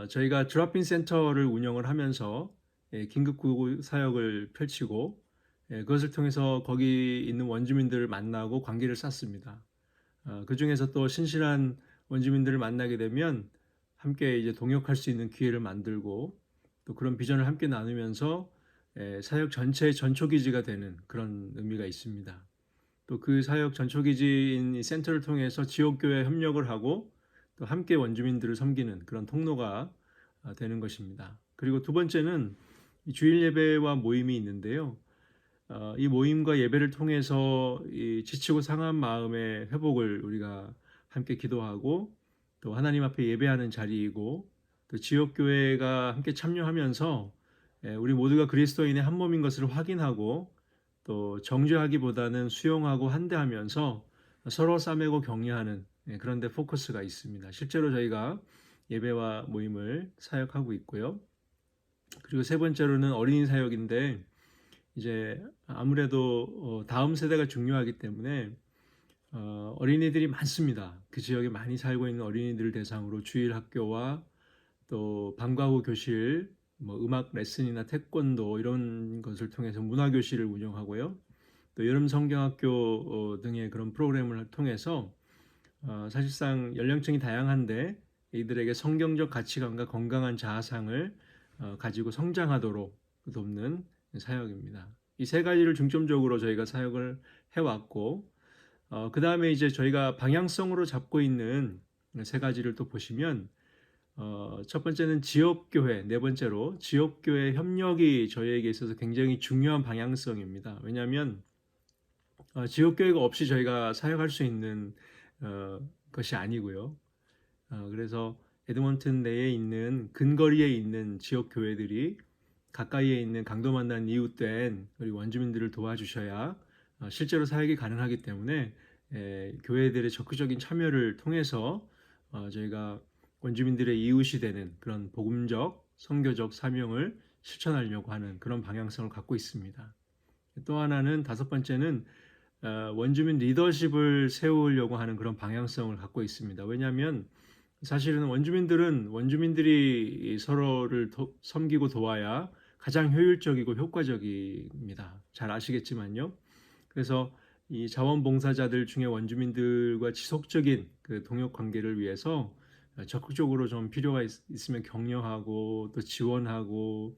저희가 드롭인 센터를 운영을 하면서 긴급구호 사역을 펼치고 그것을 통해서 거기 있는 원주민들을 만나고 관계를 쌓습니다. 그 중에서 또 신실한 원주민들을 만나게 되면 함께 이제 동역할 수 있는 기회를 만들고 또 그런 비전을 함께 나누면서 사역 전체의 전초기지가 되는 그런 의미가 있습니다. 또 그 사역 전초기지인 이 센터를 통해서 지역교회 협력을 하고 또 함께 원주민들을 섬기는 그런 통로가 되는 것입니다. 그리고 두 번째는 이 주일 예배와 모임이 있는데요. 이 모임과 예배를 통해서 이 지치고 상한 마음의 회복을 우리가 함께 기도하고 또 하나님 앞에 예배하는 자리이고 또 지역교회가 함께 참여하면서 우리 모두가 그리스도인의 한 몸인 것을 확인하고 또 정죄하기보다는 수용하고 한대하면서 서로 싸매고 격려하는 그런 데 포커스가 있습니다. 실제로 저희가 예배와 모임을 사역하고 있고요. 그리고 세 번째로는 어린이 사역인데 이제 아무래도 다음 세대가 중요하기 때문에 어린이들이 많습니다. 그 지역에 많이 살고 있는 어린이들 대상으로 주일 학교와 또 방과 후 교실, 뭐 음악 레슨이나 태권도 이런 것을 통해서 문화 교실을 운영하고요. 또 여름 성경학교 등의 그런 프로그램을 통해서 사실상 연령층이 다양한데 이들에게 성경적 가치관과 건강한 자아상을 가지고 성장하도록 돕는 사역입니다. 이 3가지를 중점적으로 저희가 사역을 해왔고 그 다음에 이제 저희가 방향성으로 잡고 있는 3가지를 또 보시면 첫 번째는 지역교회, 네 번째로 지역교회 협력이 저희에게 있어서 굉장히 중요한 방향성입니다. 왜냐하면 지역교회가 없이 저희가 사역할 수 있는 것이 아니고요. 그래서 에드먼튼 내에 있는 근거리에 있는 지역교회들이 가까이에 있는 강도 만난 이웃된 우리 원주민들을 도와주셔야 실제로 사역이 가능하기 때문에 교회들의 적극적인 참여를 통해서 저희가 원주민들의 이웃이 되는 그런 복음적, 선교적 사명을 실천하려고 하는 그런 방향성을 갖고 있습니다. 또 하나는 5번째는 원주민 리더십을 세우려고 하는 그런 방향성을 갖고 있습니다. 왜냐하면 사실은 원주민들은 원주민들이 서로를 섬기고 도와야 가장 효율적이고 효과적입니다. 잘 아시겠지만요. 그래서 이 자원봉사자들 중에 원주민들과 지속적인 그 동역 관계를 위해서 적극적으로 좀 필요가 있으면 격려하고 또 지원하고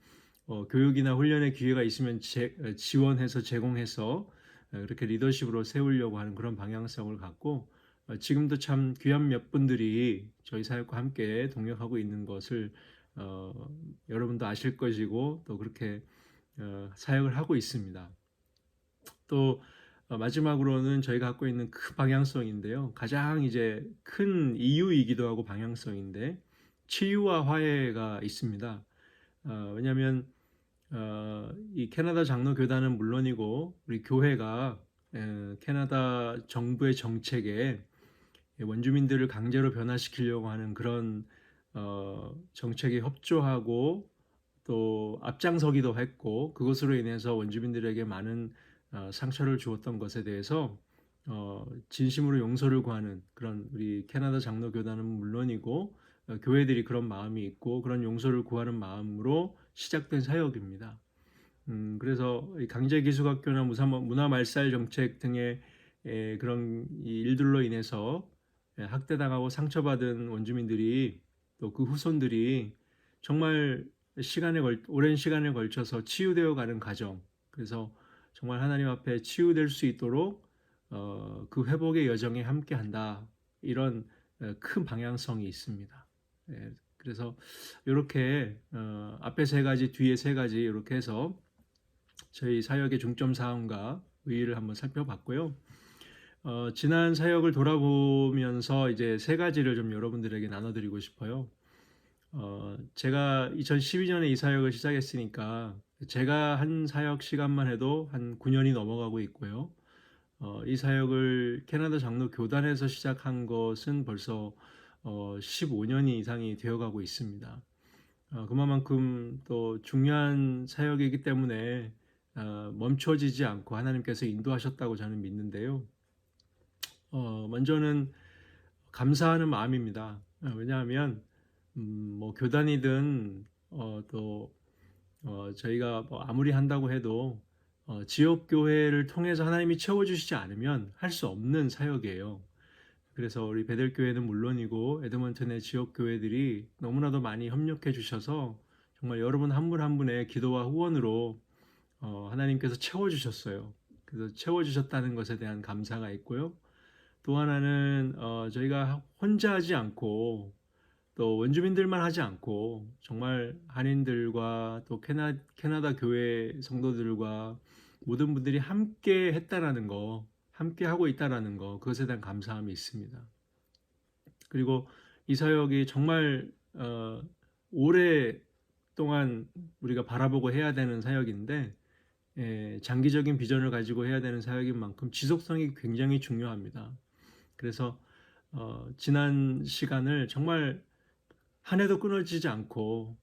교육이나 훈련의 기회가 있으면 지원해서 제공해서 그렇게 리더십으로 세우려고 하는 그런 방향성을 갖고 지금도 참 귀한 몇 분들이 저희 사역과 함께 동역하고 있는 것을 여러분도 아실 것이고 또 그렇게 사역을 하고 있습니다. 또 마지막으로는 저희가 갖고 있는 큰 방향성인데요. 가장 이제 큰 이유이기도 하고 방향성인데 치유와 화해가 있습니다. 왜냐하면 이 캐나다 장로교단은 물론이고 우리 교회가 캐나다 정부의 정책에 원주민들을 강제로 변화시키려고 하는 그런 정책에 협조하고 또 앞장서기도 했고 그것으로 인해서 원주민들에게 많은 상처를 주었던 것에 대해서 진심으로 용서를 구하는 그런 우리 캐나다 장로교단은 물론이고 교회들이 그런 마음이 있고 그런 용서를 구하는 마음으로 시작된 사역입니다. 그래서 강제기숙학교나 문화말살 정책 등의 그런 일들로 인해서 학대당하고 상처받은 원주민들이 또 그 후손들이 정말 오랜 시간에 걸쳐서 치유되어 가는 과정, 그래서 정말 하나님 앞에 치유될 수 있도록 그 회복의 여정에 함께한다, 이런 큰 방향성이 있습니다. 그래서 이렇게 앞에 세 가지, 뒤에 세 가지 이렇게 해서 저희 사역의 중점 사항과 의의를 한번 살펴봤고요. 지난 사역을 돌아보면서 이제 세 가지를 좀 여러분들에게 나눠드리고 싶어요. 제가 2012년에 이 사역을 시작했으니까 제가 한 사역 시간만 해도 한 9년이 넘어가고 있고요. 이 사역을 캐나다 장로 교단에서 시작한 것은 벌써 15년이 이상이 되어가고 있습니다. 그만큼 또 중요한 사역이기 때문에 멈춰지지 않고 하나님께서 인도하셨다고 저는 믿는데요. 먼저는 감사하는 마음입니다. 왜냐하면 뭐 교단이든 또 저희가 뭐 아무리 한다고 해도 지역 교회를 통해서 하나님이 채워주시지 않으면 할 수 없는 사역이에요. 그래서 우리 베델교회는 물론이고 에드먼튼의 지역 교회들이 너무나도 많이 협력해 주셔서 정말 여러분 한 분 한 분의 기도와 후원으로 하나님께서 채워주셨어요. 그래서 채워주셨다는 것에 대한 감사가 있고요. 또 하나는 저희가 혼자 하지 않고 또 원주민들만 하지 않고 정말 한인들과 또 캐나다 교회 성도들과 모든 분들이 함께 했다라는 거, 함께 하고 있다라는 거, 그것에 대한 감사함이 있습니다. 그리고 이 사역이 정말 오랫동안 우리가 바라보고 해야 되는 사역인데 장기적인 비전을 가지고 해야 되는 사역인 만큼 지속성이 굉장히 중요합니다. 그래서 지난 시간을 정말 한 해도 끊어지지 않고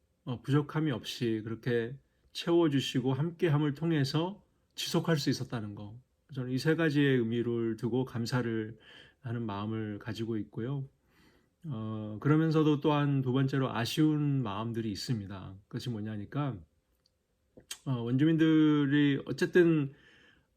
부족함이 없이 그렇게 채워주시고 함께함을 통해서 지속할 수 있었다는 거, 저는 이 세 가지의 의미를 두고 감사를 하는 마음을 가지고 있고요. 그러면서도 또한 두 번째로 아쉬운 마음들이 있습니다. 그것이 뭐냐니까 원주민들이 어쨌든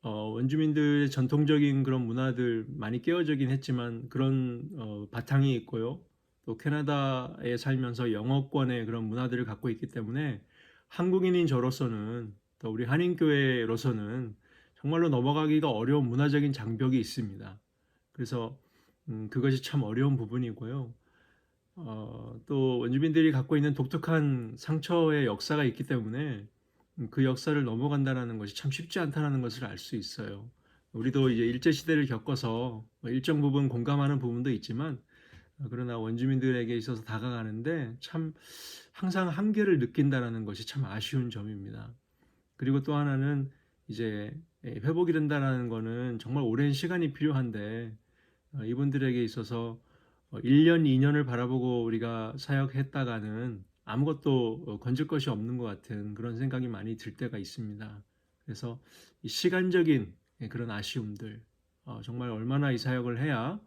원주민들의 전통적인 그런 문화들 많이 깨어지긴 했지만 그런 바탕이 있고요. 또 캐나다에 살면서 영어권의 그런 문화들을 갖고 있기 때문에 한국인인 저로서는 또 우리 한인교회로서는 정말로 넘어가기가 어려운 문화적인 장벽이 있습니다. 그래서 그것이 참 어려운 부분이고요. 또 원주민들이 갖고 있는 독특한 상처의 역사가 있기 때문에 그 역사를 넘어간다는 것이 참 쉽지 않다는 것을 알 수 있어요. 우리도 이제 일제시대를 겪어서 일정 부분 공감하는 부분도 있지만 그러나 원주민들에게 있어서 다가가는데 참 항상 한계를 느낀다는 것이 참 아쉬운 점입니다. 그리고 또 하나는 이제 회복이 된다는 것은 정말 오랜 시간이 필요한데 이분들에게 있어서 1년, 2년을 바라보고 우리가 사역했다가는 아무것도 건질 것이 없는 것 같은 그런 생각이 많이 들 때가 있습니다. 그래서 이 시간적인 그런 아쉬움들, 정말 얼마나 이 사역을 해야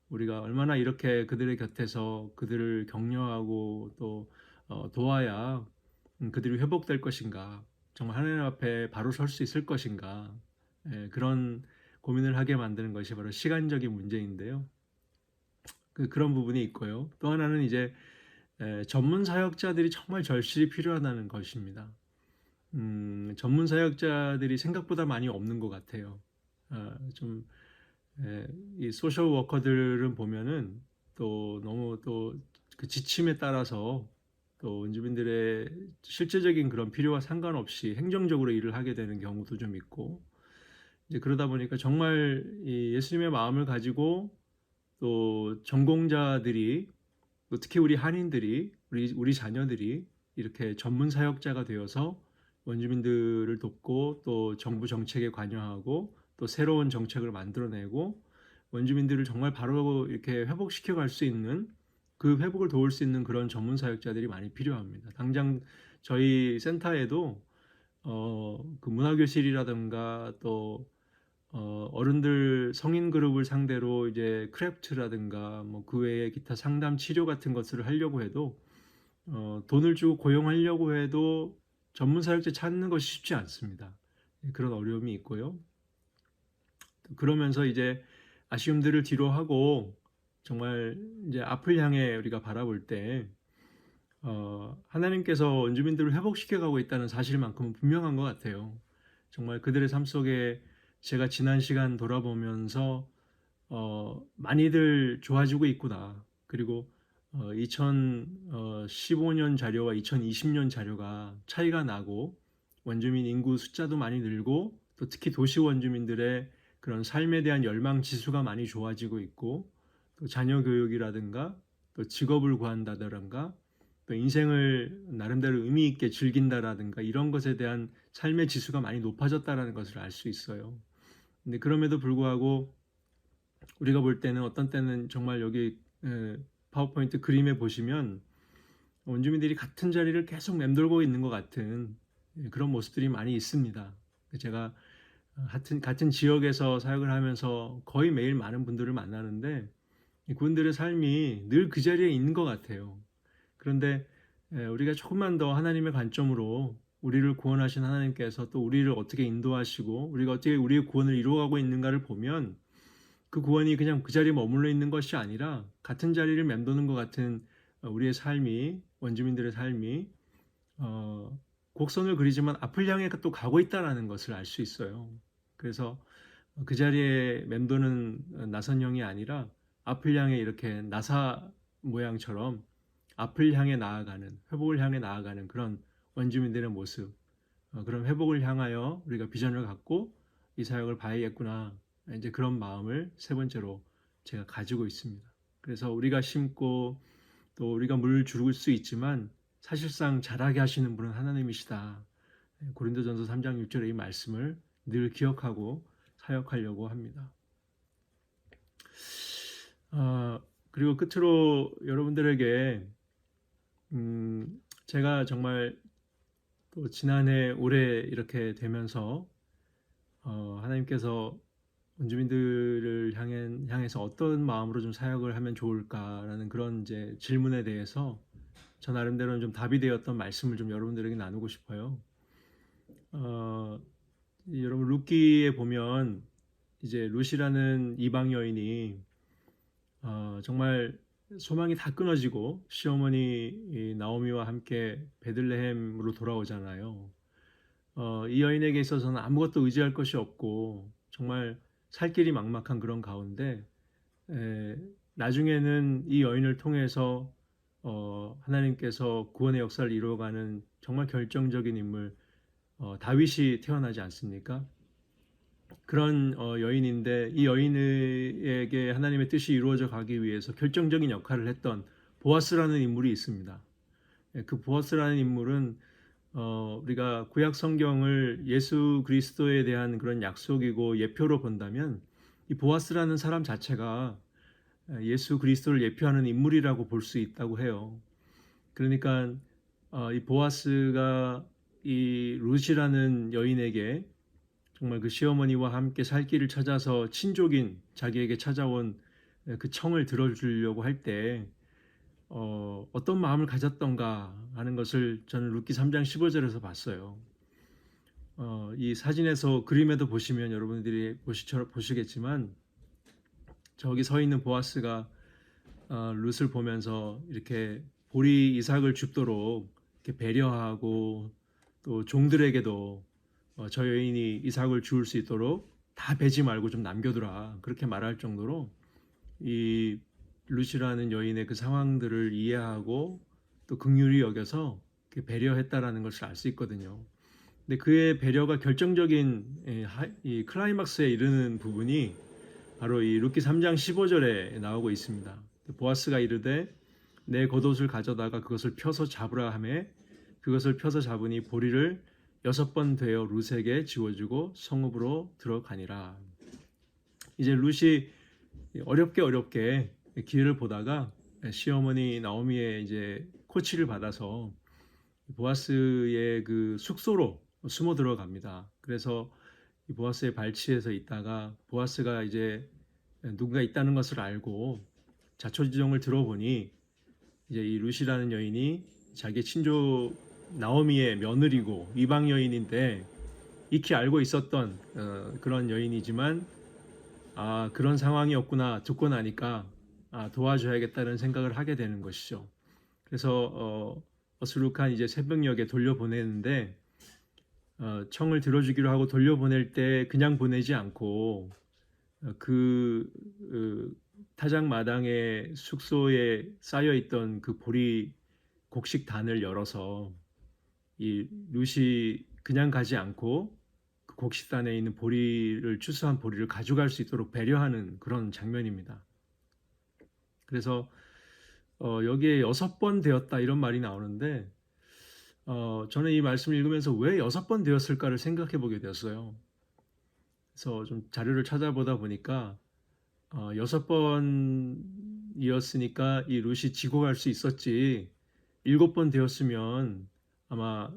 우리가 얼마나 이렇게 그들의 곁에서 그들을 격려하고 또 도와야 그들이 회복될 것인가, 정말 하나님 앞에 바로 설 수 있을 것인가, 그런 고민을 하게 만드는 것이 바로 시간적인 문제인데요. 그런 부분이 있고요. 또 하나는 이제 전문 사역자들이 정말 절실히 필요하다는 것입니다. 전문 사역자들이 생각보다 많이 없는 것 같아요. 이 소셜 워커들은 보면은 또 너무 또 그 지침에 따라서 또 원주민들의 실제적인 그런 필요와 상관없이 행정적으로 일을 하게 되는 경우도 좀 있고, 이제 그러다 보니까 정말 이 예수님의 마음을 가지고 또 전공자들이, 또 특히 우리 한인들이, 우리 자녀들이 이렇게 전문 사역자가 되어서 원주민들을 돕고 또 정부 정책에 관여하고 또 새로운 정책을 만들어내고 원주민들을 정말 바로 이렇게 회복시켜 갈 수 있는, 그 회복을 도울 수 있는 그런 전문 사역자들이 많이 필요합니다. 당장 저희 센터에도 그 문화교실이라든가 또 어른들 성인 그룹을 상대로 이제 크래프트라든가 뭐 그 외에 기타 상담 치료 같은 것을 하려고 해도 돈을 주고 고용하려고 해도 전문 사역자 찾는 것이 쉽지 않습니다. 그런 어려움이 있고요. 그러면서 이제 아쉬움들을 뒤로 하고 정말 이제 앞을 향해 우리가 바라볼 때 하나님께서 원주민들을 회복시켜 가고 있다는 사실만큼은 분명한 것 같아요. 정말 그들의 삶 속에 제가 지난 시간 돌아보면서 많이들 좋아지고 있구나. 그리고 2015년 자료와 2020년 자료가 차이가 나고 원주민 인구 숫자도 많이 늘고 또 특히 도시 원주민들의 그런 삶에 대한 열망 지수가 많이 좋아지고 있고, 또 자녀 교육이라든가 또 직업을 구한다든가 또 인생을 나름대로 의미 있게 즐긴다라든가 이런 것에 대한 삶의 지수가 많이 높아졌다라는 것을 알 수 있어요. 근데 그럼에도 불구하고 우리가 볼 때는 어떤 때는 정말 여기 파워포인트 그림에 보시면 원주민들이 같은 자리를 계속 맴돌고 있는 것 같은 그런 모습들이 많이 있습니다. 제가 같은 지역에서 사역을 하면서 거의 매일 많은 분들을 만나는데 그분들의 삶이 늘 그 자리에 있는 것 같아요. 그런데 우리가 조금만 더 하나님의 관점으로 우리를 구원하신 하나님께서 또 우리를 어떻게 인도하시고 우리가 어떻게 우리의 구원을 이루어가고 있는가를 보면 그 구원이 그냥 그 자리에 머물러 있는 것이 아니라 같은 자리를 맴도는 것 같은 우리의 삶이, 원주민들의 삶이 곡선을 그리지만 앞을 향해 또 가고 있다는 것을 알 수 있어요. 그래서 그 자리에 맴도는 나선형이 아니라 앞을 향해 이렇게 나사 모양처럼 앞을 향해 나아가는, 회복을 향해 나아가는 그런 원주민들의 모습, 그런 회복을 향하여 우리가 비전을 갖고 이 사역을 봐야겠구나, 이제 그런 마음을 세 번째로 제가 가지고 있습니다. 그래서 우리가 심고 또 우리가 물을 줄 수 있지만 사실상 자라게 하시는 분은 하나님이시다. 고린도전서 3장 6절의 이 말씀을 늘 기억하고 사역하려고 합니다. 그리고 끝으로 여러분들에게 제가 정말 또 지난해 올해 이렇게 되면서 하나님께서 원주민들을 향해서 어떤 마음으로 좀 사역을 하면 좋을까라는 그런 이제 질문에 대해서 저 나름대로는 좀 답이 되었던 말씀을 좀 여러분들에게 나누고 싶어요. 여러분 룻기에 보면 이제 룻이라는 이방 여인이 정말 소망이 다 끊어지고 시어머니 나오미와 함께 베들레헴으로 돌아오잖아요. 이 여인에게 있어서는 아무것도 의지할 것이 없고 정말 살 길이 막막한 그런 가운데 나중에는 이 여인을 통해서 하나님께서 구원의 역사를 이루어가는 정말 결정적인 인물 다윗이 태어나지 않습니까? 그런 여인인데 이 여인에게 하나님의 뜻이 이루어져 가기 위해서 결정적인 역할을 했던 보아스라는 인물이 있습니다. 그 보아스라는 인물은 우리가 구약 성경을 예수 그리스도에 대한 그런 약속이고 예표로 본다면 이 보아스라는 사람 자체가 예수 그리스도를 예표하는 인물이라고 볼 수 있다고 해요. 그러니까 이 보아스가 이 룻이라는 여인에게 정말 그 시어머니와 함께 살 길을 찾아서 친족인 자기에게 찾아온 그 청을 들어주려고 할 때 어떤 마음을 가졌던가 하는 것을 저는 룻기 3장 15절에서 봤어요. 이 사진에서 그림에도 보시면 여러분들이 보시겠지만 저기 서 있는 보아스가 룻을 보면서 이렇게 보리 이삭을 줍도록 이렇게 배려하고 또 종들에게도 저 여인이 이삭을 주울 수 있도록 다 베지 말고 좀 남겨두라 그렇게 말할 정도로 이 룻이라는 여인의 그 상황들을 이해하고 또 긍휼히 여겨서 배려했다라는 것을 알 수 있거든요. 근데 그의 배려가 결정적인 이 클라이막스에 이르는 부분이 바로 이 룻기 3장 15절에 나오고 있습니다. 보아스가 이르되 내 겉옷을 가져다가 그것을 펴서 잡으라 하매 그것을 펴서 잡으니 보리를 6번 되어 룻에게 지워주고 성읍으로 들어가니라. 이제 룻이 어렵게 기회를 보다가 시어머니 나오미의 이제 코치를 받아서 보아스의 그 숙소로 숨어 들어갑니다. 그래서 이 보아스의 발치에서 있다가 보아스가 이제 누군가 있다는 것을 알고 자초지종을 들어보니 이제 이 룻이라는 여인이 자기 친조 나오미의 며느리고 이방 여인인데 익히 알고 있었던 그런 여인이지만 그런 상황이었구나 듣고 나니까 도와줘야겠다는 생각을 하게 되는 것이죠. 그래서 어수룩한 이제 새벽녘에 돌려보내는데 청을 들어주기로 하고 돌려보낼 때 그냥 보내지 않고 타작 마당의 숙소에 쌓여 있던 그 보리 곡식단을 열어서 이 룻이 그냥 가지 않고 그 곡식단에 있는 보리를 추수한 보리를 가져갈 수 있도록 배려하는 그런 장면입니다. 그래서 여기에 6번 되었다 이런 말이 나오는데 저는 이 말씀을 읽으면서 왜 6번 되었을까를 생각해 보게 되었어요. 그래서 좀 자료를 찾아보다 보니까 6번이었으니까 이 룻이 지고 갈 수 있었지 7번 되었으면 아마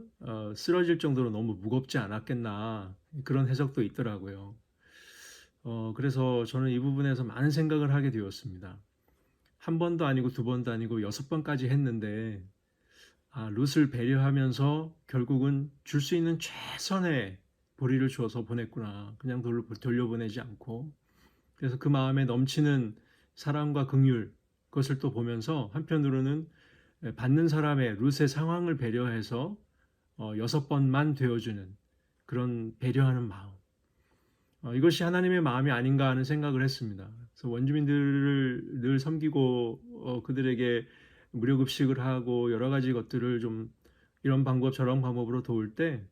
쓰러질 정도로 너무 무겁지 않았겠나 그런 해석도 있더라고요. 그래서 저는 이 부분에서 많은 생각을 하게 되었습니다. 한 번도 아니고 두 번도 아니고 6번까지 했는데 룻을 배려하면서 결국은 줄 수 있는 최선의 보리를 주어서 보냈구나. 그냥 돌려보내지 않고. 그래서 그 마음에 넘치는 사랑과 긍휼 그것을 또 보면서 한편으로는 받는 사람의 룻의 상황을 배려해서 6번만 되어주는 그런 배려하는 마음. 이것이 하나님의 마음이 아닌가 하는 생각을 했습니다. 그래서 원주민들을 늘 섬기고 그들에게 무료급식을 하고 여러 가지 것들을 좀 이런 방법 저런 방법으로 도울 때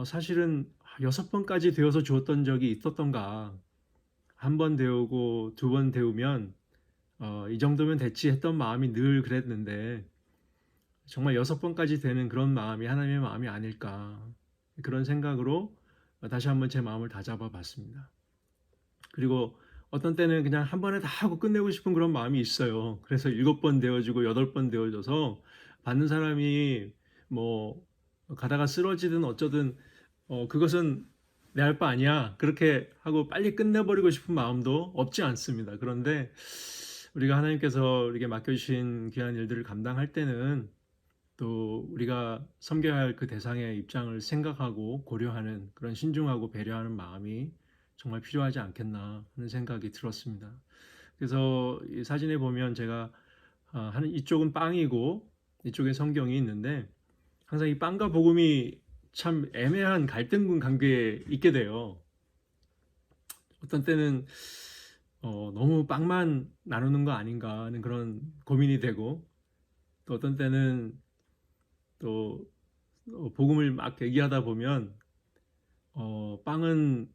사실은 6번까지 되어서 주었던 적이 있었던가, 한 번 데우고 2번 데우면 이 정도면 됐지 했던 마음이 늘 그랬는데 정말 6번까지 되는 그런 마음이 하나님의 마음이 아닐까 그런 생각으로 다시 한번 제 마음을 다잡아 봤습니다. 그리고 어떤 때는 그냥 한 번에 다 하고 끝내고 싶은 그런 마음이 있어요. 그래서 7번 되어주고 8번 되어줘서 받는 사람이 뭐 가다가 쓰러지든 어쩌든 그것은 내 할 바 아니야 그렇게 하고 빨리 끝내버리고 싶은 마음도 없지 않습니다. 그런데 우리가 하나님께서 우리에게 맡겨주신 귀한 일들을 감당할 때는 또 우리가 섬겨야 할 그 대상의 입장을 생각하고 고려하는 그런 신중하고 배려하는 마음이 정말 필요하지 않겠나 하는 생각이 들었습니다. 그래서 이 사진에 보면 제가 이쪽은 빵이고 이쪽에 성경이 있는데 항상 이 빵과 복음이 참 애매한 갈등 관계에 있게 돼요. 어떤 때는 너무 빵만 나누는 거 아닌가 하는 그런 고민이 되고 또 어떤 때는 또 복음을 막 얘기하다 보면 빵은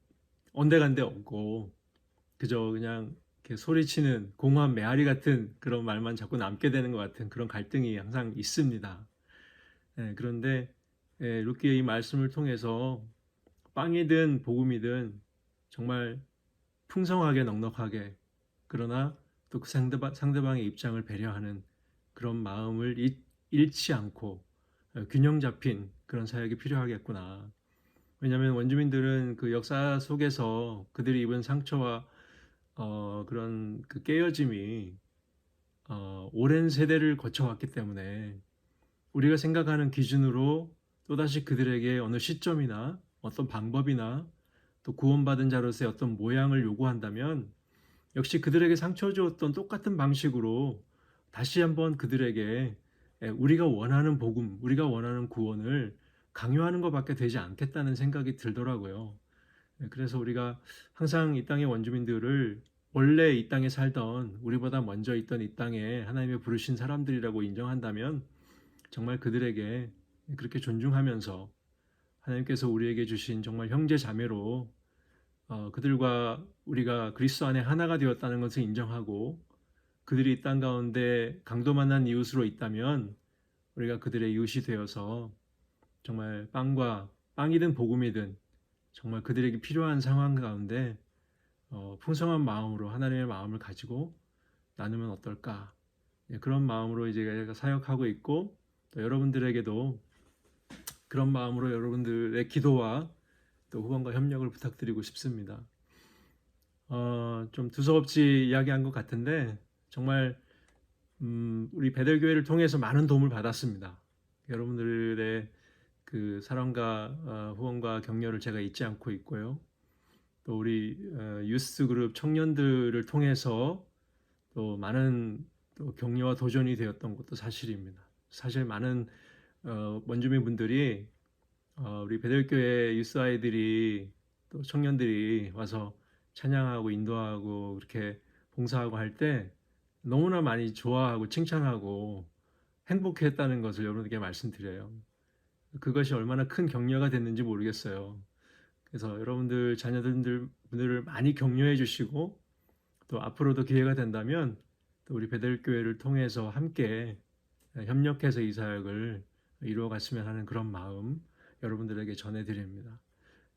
온데간데 없고 그저 그냥 이렇게 소리치는 공허한 메아리 같은 그런 말만 자꾸 남게 되는 것 같은 그런 갈등이 항상 있습니다. 그런데 룻기의 이 말씀을 통해서 빵이든 복음이든 정말 풍성하게 넉넉하게 그러나 또 그 상대방의 입장을 배려하는 그런 마음을 잃지 않고 균형 잡힌 그런 사역이 필요하겠구나. 왜냐하면 원주민들은 그 역사 속에서 그들이 입은 상처와 그런 그 깨어짐이 오랜 세대를 거쳐왔기 때문에 우리가 생각하는 기준으로 또다시 그들에게 어느 시점이나 어떤 방법이나 또 구원받은 자로서의 어떤 모양을 요구한다면 역시 그들에게 상처 주었던 똑같은 방식으로 다시 한번 그들에게 우리가 원하는 복음, 우리가 원하는 구원을 강요하는 것밖에 되지 않겠다는 생각이 들더라고요. 그래서 우리가 항상 이 땅의 원주민들을 원래 이 땅에 살던 우리보다 먼저 있던 이 땅에 하나님의 부르신 사람들이라고 인정한다면 정말 그들에게 그렇게 존중하면서 하나님께서 우리에게 주신 정말 형제 자매로 그들과 우리가 그리스도 안에 하나가 되었다는 것을 인정하고 그들이 이 땅 가운데 강도 만난 이웃으로 있다면 우리가 그들의 이웃이 되어서 정말 빵이든 복음이든 정말 그들에게 필요한 상황 가운데 풍성한 마음으로 하나님의 마음을 가지고 나누면 어떨까? 그런 마음으로 이제 제가 사역하고 있고 또 여러분들에게도 그런 마음으로 여러분들의 기도와 또 후원과 협력을 부탁드리고 싶습니다. 좀 두서없이 이야기한 것 같은데 정말 우리 베델교회를 통해서 많은 도움을 받았습니다. 여러분들의 그 사랑과 후원과 격려를 제가 잊지 않고 있고요. 또 우리 유스 그룹 청년들을 통해서 또 많은 또 격려와 도전이 되었던 것도 사실입니다. 사실 많은 원주민 분들이 우리 베델교회 유스 아이들이 또 청년들이 와서 찬양하고 인도하고 그렇게 봉사하고 할 때 너무나 많이 좋아하고 칭찬하고 행복했다는 것을 여러분에게 말씀드려요. 그것이 얼마나 큰 격려가 됐는지 모르겠어요. 그래서 여러분들 자녀분들을 많이 격려해 주시고 또 앞으로도 기회가 된다면 또 우리 베델교회를 통해서 함께 협력해서 이 사역을 이루어 갔으면 하는 그런 마음 여러분들에게 전해드립니다.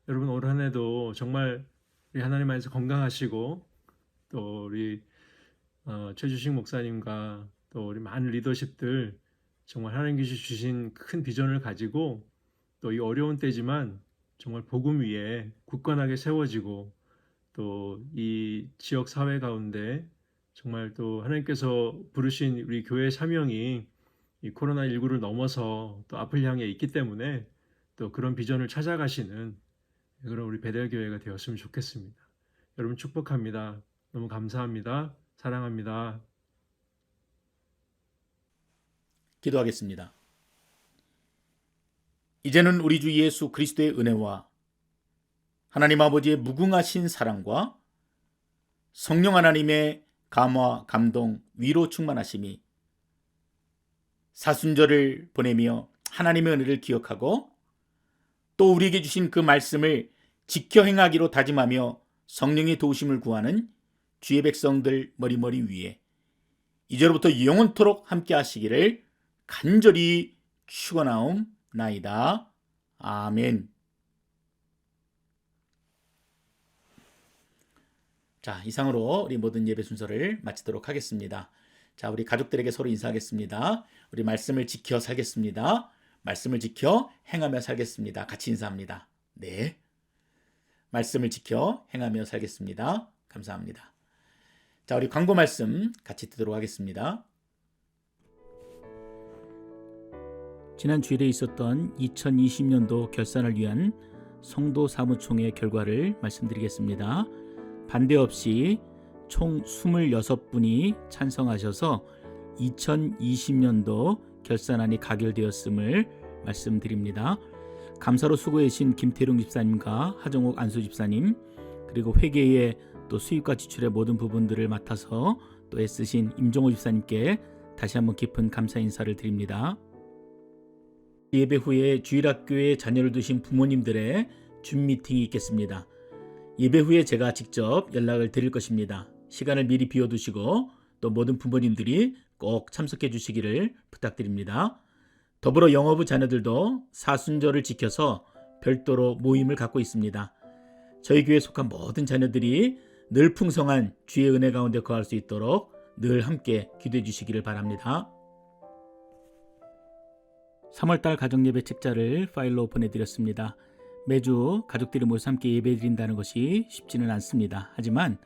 여러분 올 한 해도 정말 우리 하나님 안에서 건강하시고 또 우리 최주식 목사님과 또 우리 많은 리더십들 정말 하나님께서 주신 큰 비전을 가지고 또 이 어려운 때지만 정말 복음 위에 굳건하게 세워지고 또 이 지역 사회 가운데 정말 또 하나님께서 부르신 우리 교회의 사명이 이 코로나19를 넘어서 또 앞을 향해 있기 때문에 또 그런 비전을 찾아가시는 그런 우리 베델교회가 되었으면 좋겠습니다. 여러분 축복합니다. 너무 감사합니다. 사랑합니다. 기도하겠습니다. 이제는 우리 주 예수 그리스도의 은혜와 하나님 아버지의 무궁하신 사랑과 성령 하나님의 감화, 감동, 위로 충만하심이 사순절을 보내며 하나님의 은혜를 기억하고 또 우리에게 주신 그 말씀을 지켜 행하기로 다짐하며 성령의 도우심을 구하는 주의 백성들 머리머리 위에 이제로부터 영원토록 함께 하시기를 간절히 축원하옵나이다. 아멘. 자, 이상으로 우리 모든 예배 순서를 마치도록 하겠습니다. 자, 우리 가족들에게 서로 인사하겠습니다. 우리 말씀을 지켜 살겠습니다. 말씀을 지켜 행하며 살겠습니다. 같이 인사합니다. 네. 말씀을 지켜 행하며 살겠습니다. 감사합니다. 자, 우리 광고 말씀 같이 듣도록 하겠습니다. 지난 주일에 있었던 2020년도 결산을 위한 성도 사무총회 결과를 말씀드리겠습니다. 반대 없이 총 26분이 찬성하셔서 2020년도 결산안이 가결되었음을 말씀드립니다. 감사로 수고해 주신 김태룡 집사님과 하정욱 안수 집사님, 그리고 회계의 또 수입과 지출의 모든 부분들을 맡아서 또 애쓰신 임종호 집사님께 다시 한번 깊은 감사 인사를 드립니다. 예배 후에 주일학교에 자녀를 두신 부모님들의 줌 미팅이 있겠습니다. 예배 후에 제가 직접 연락을 드릴 것입니다. 시간을 미리 비워두시고 또 모든 부모님들이 꼭 참석해 주시기를 부탁드립니다. 더불어 영어부 자녀들도 사순절을 지켜서 별도로 모임을 갖고 있습니다. 저희 교회에 속한 모든 자녀들이 늘 풍성한 주의 은혜 가운데 거할 수 있도록 늘 함께 기도해 주시기를 바랍니다. 3월달 가정예배 책자를 파일로 보내드렸습니다. 매주 가족들이 모여서 함께 예배드린다는 것이 쉽지는 않습니다. 하지만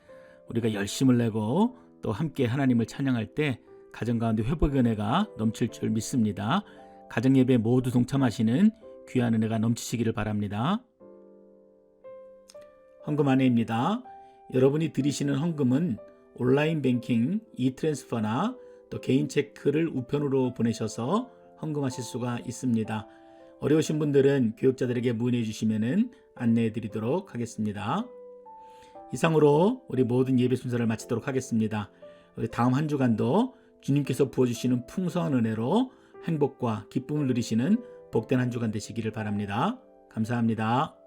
우리가 열심을 내고 또 함께 하나님을 찬양할 때 가정 가운데 회복의 은혜가 넘칠 줄 믿습니다. 가정 예배 모두 동참하시는 귀한 은혜가 넘치시기를 바랍니다. 헌금 안내입니다. 여러분이 드리시는 헌금은 온라인 뱅킹, 이트랜스퍼나 또 개인 체크를 우편으로 보내셔서 헌금하실 수가 있습니다. 어려우신 분들은 교육자들에게 문의해 주시면 안내해 드리도록 하겠습니다. 이상으로 우리 모든 예배 순서를 마치도록 하겠습니다. 우리 다음 한 주간도 주님께서 부어주시는 풍성한 은혜로 행복과 기쁨을 누리시는 복된 한 주간 되시기를 바랍니다. 감사합니다.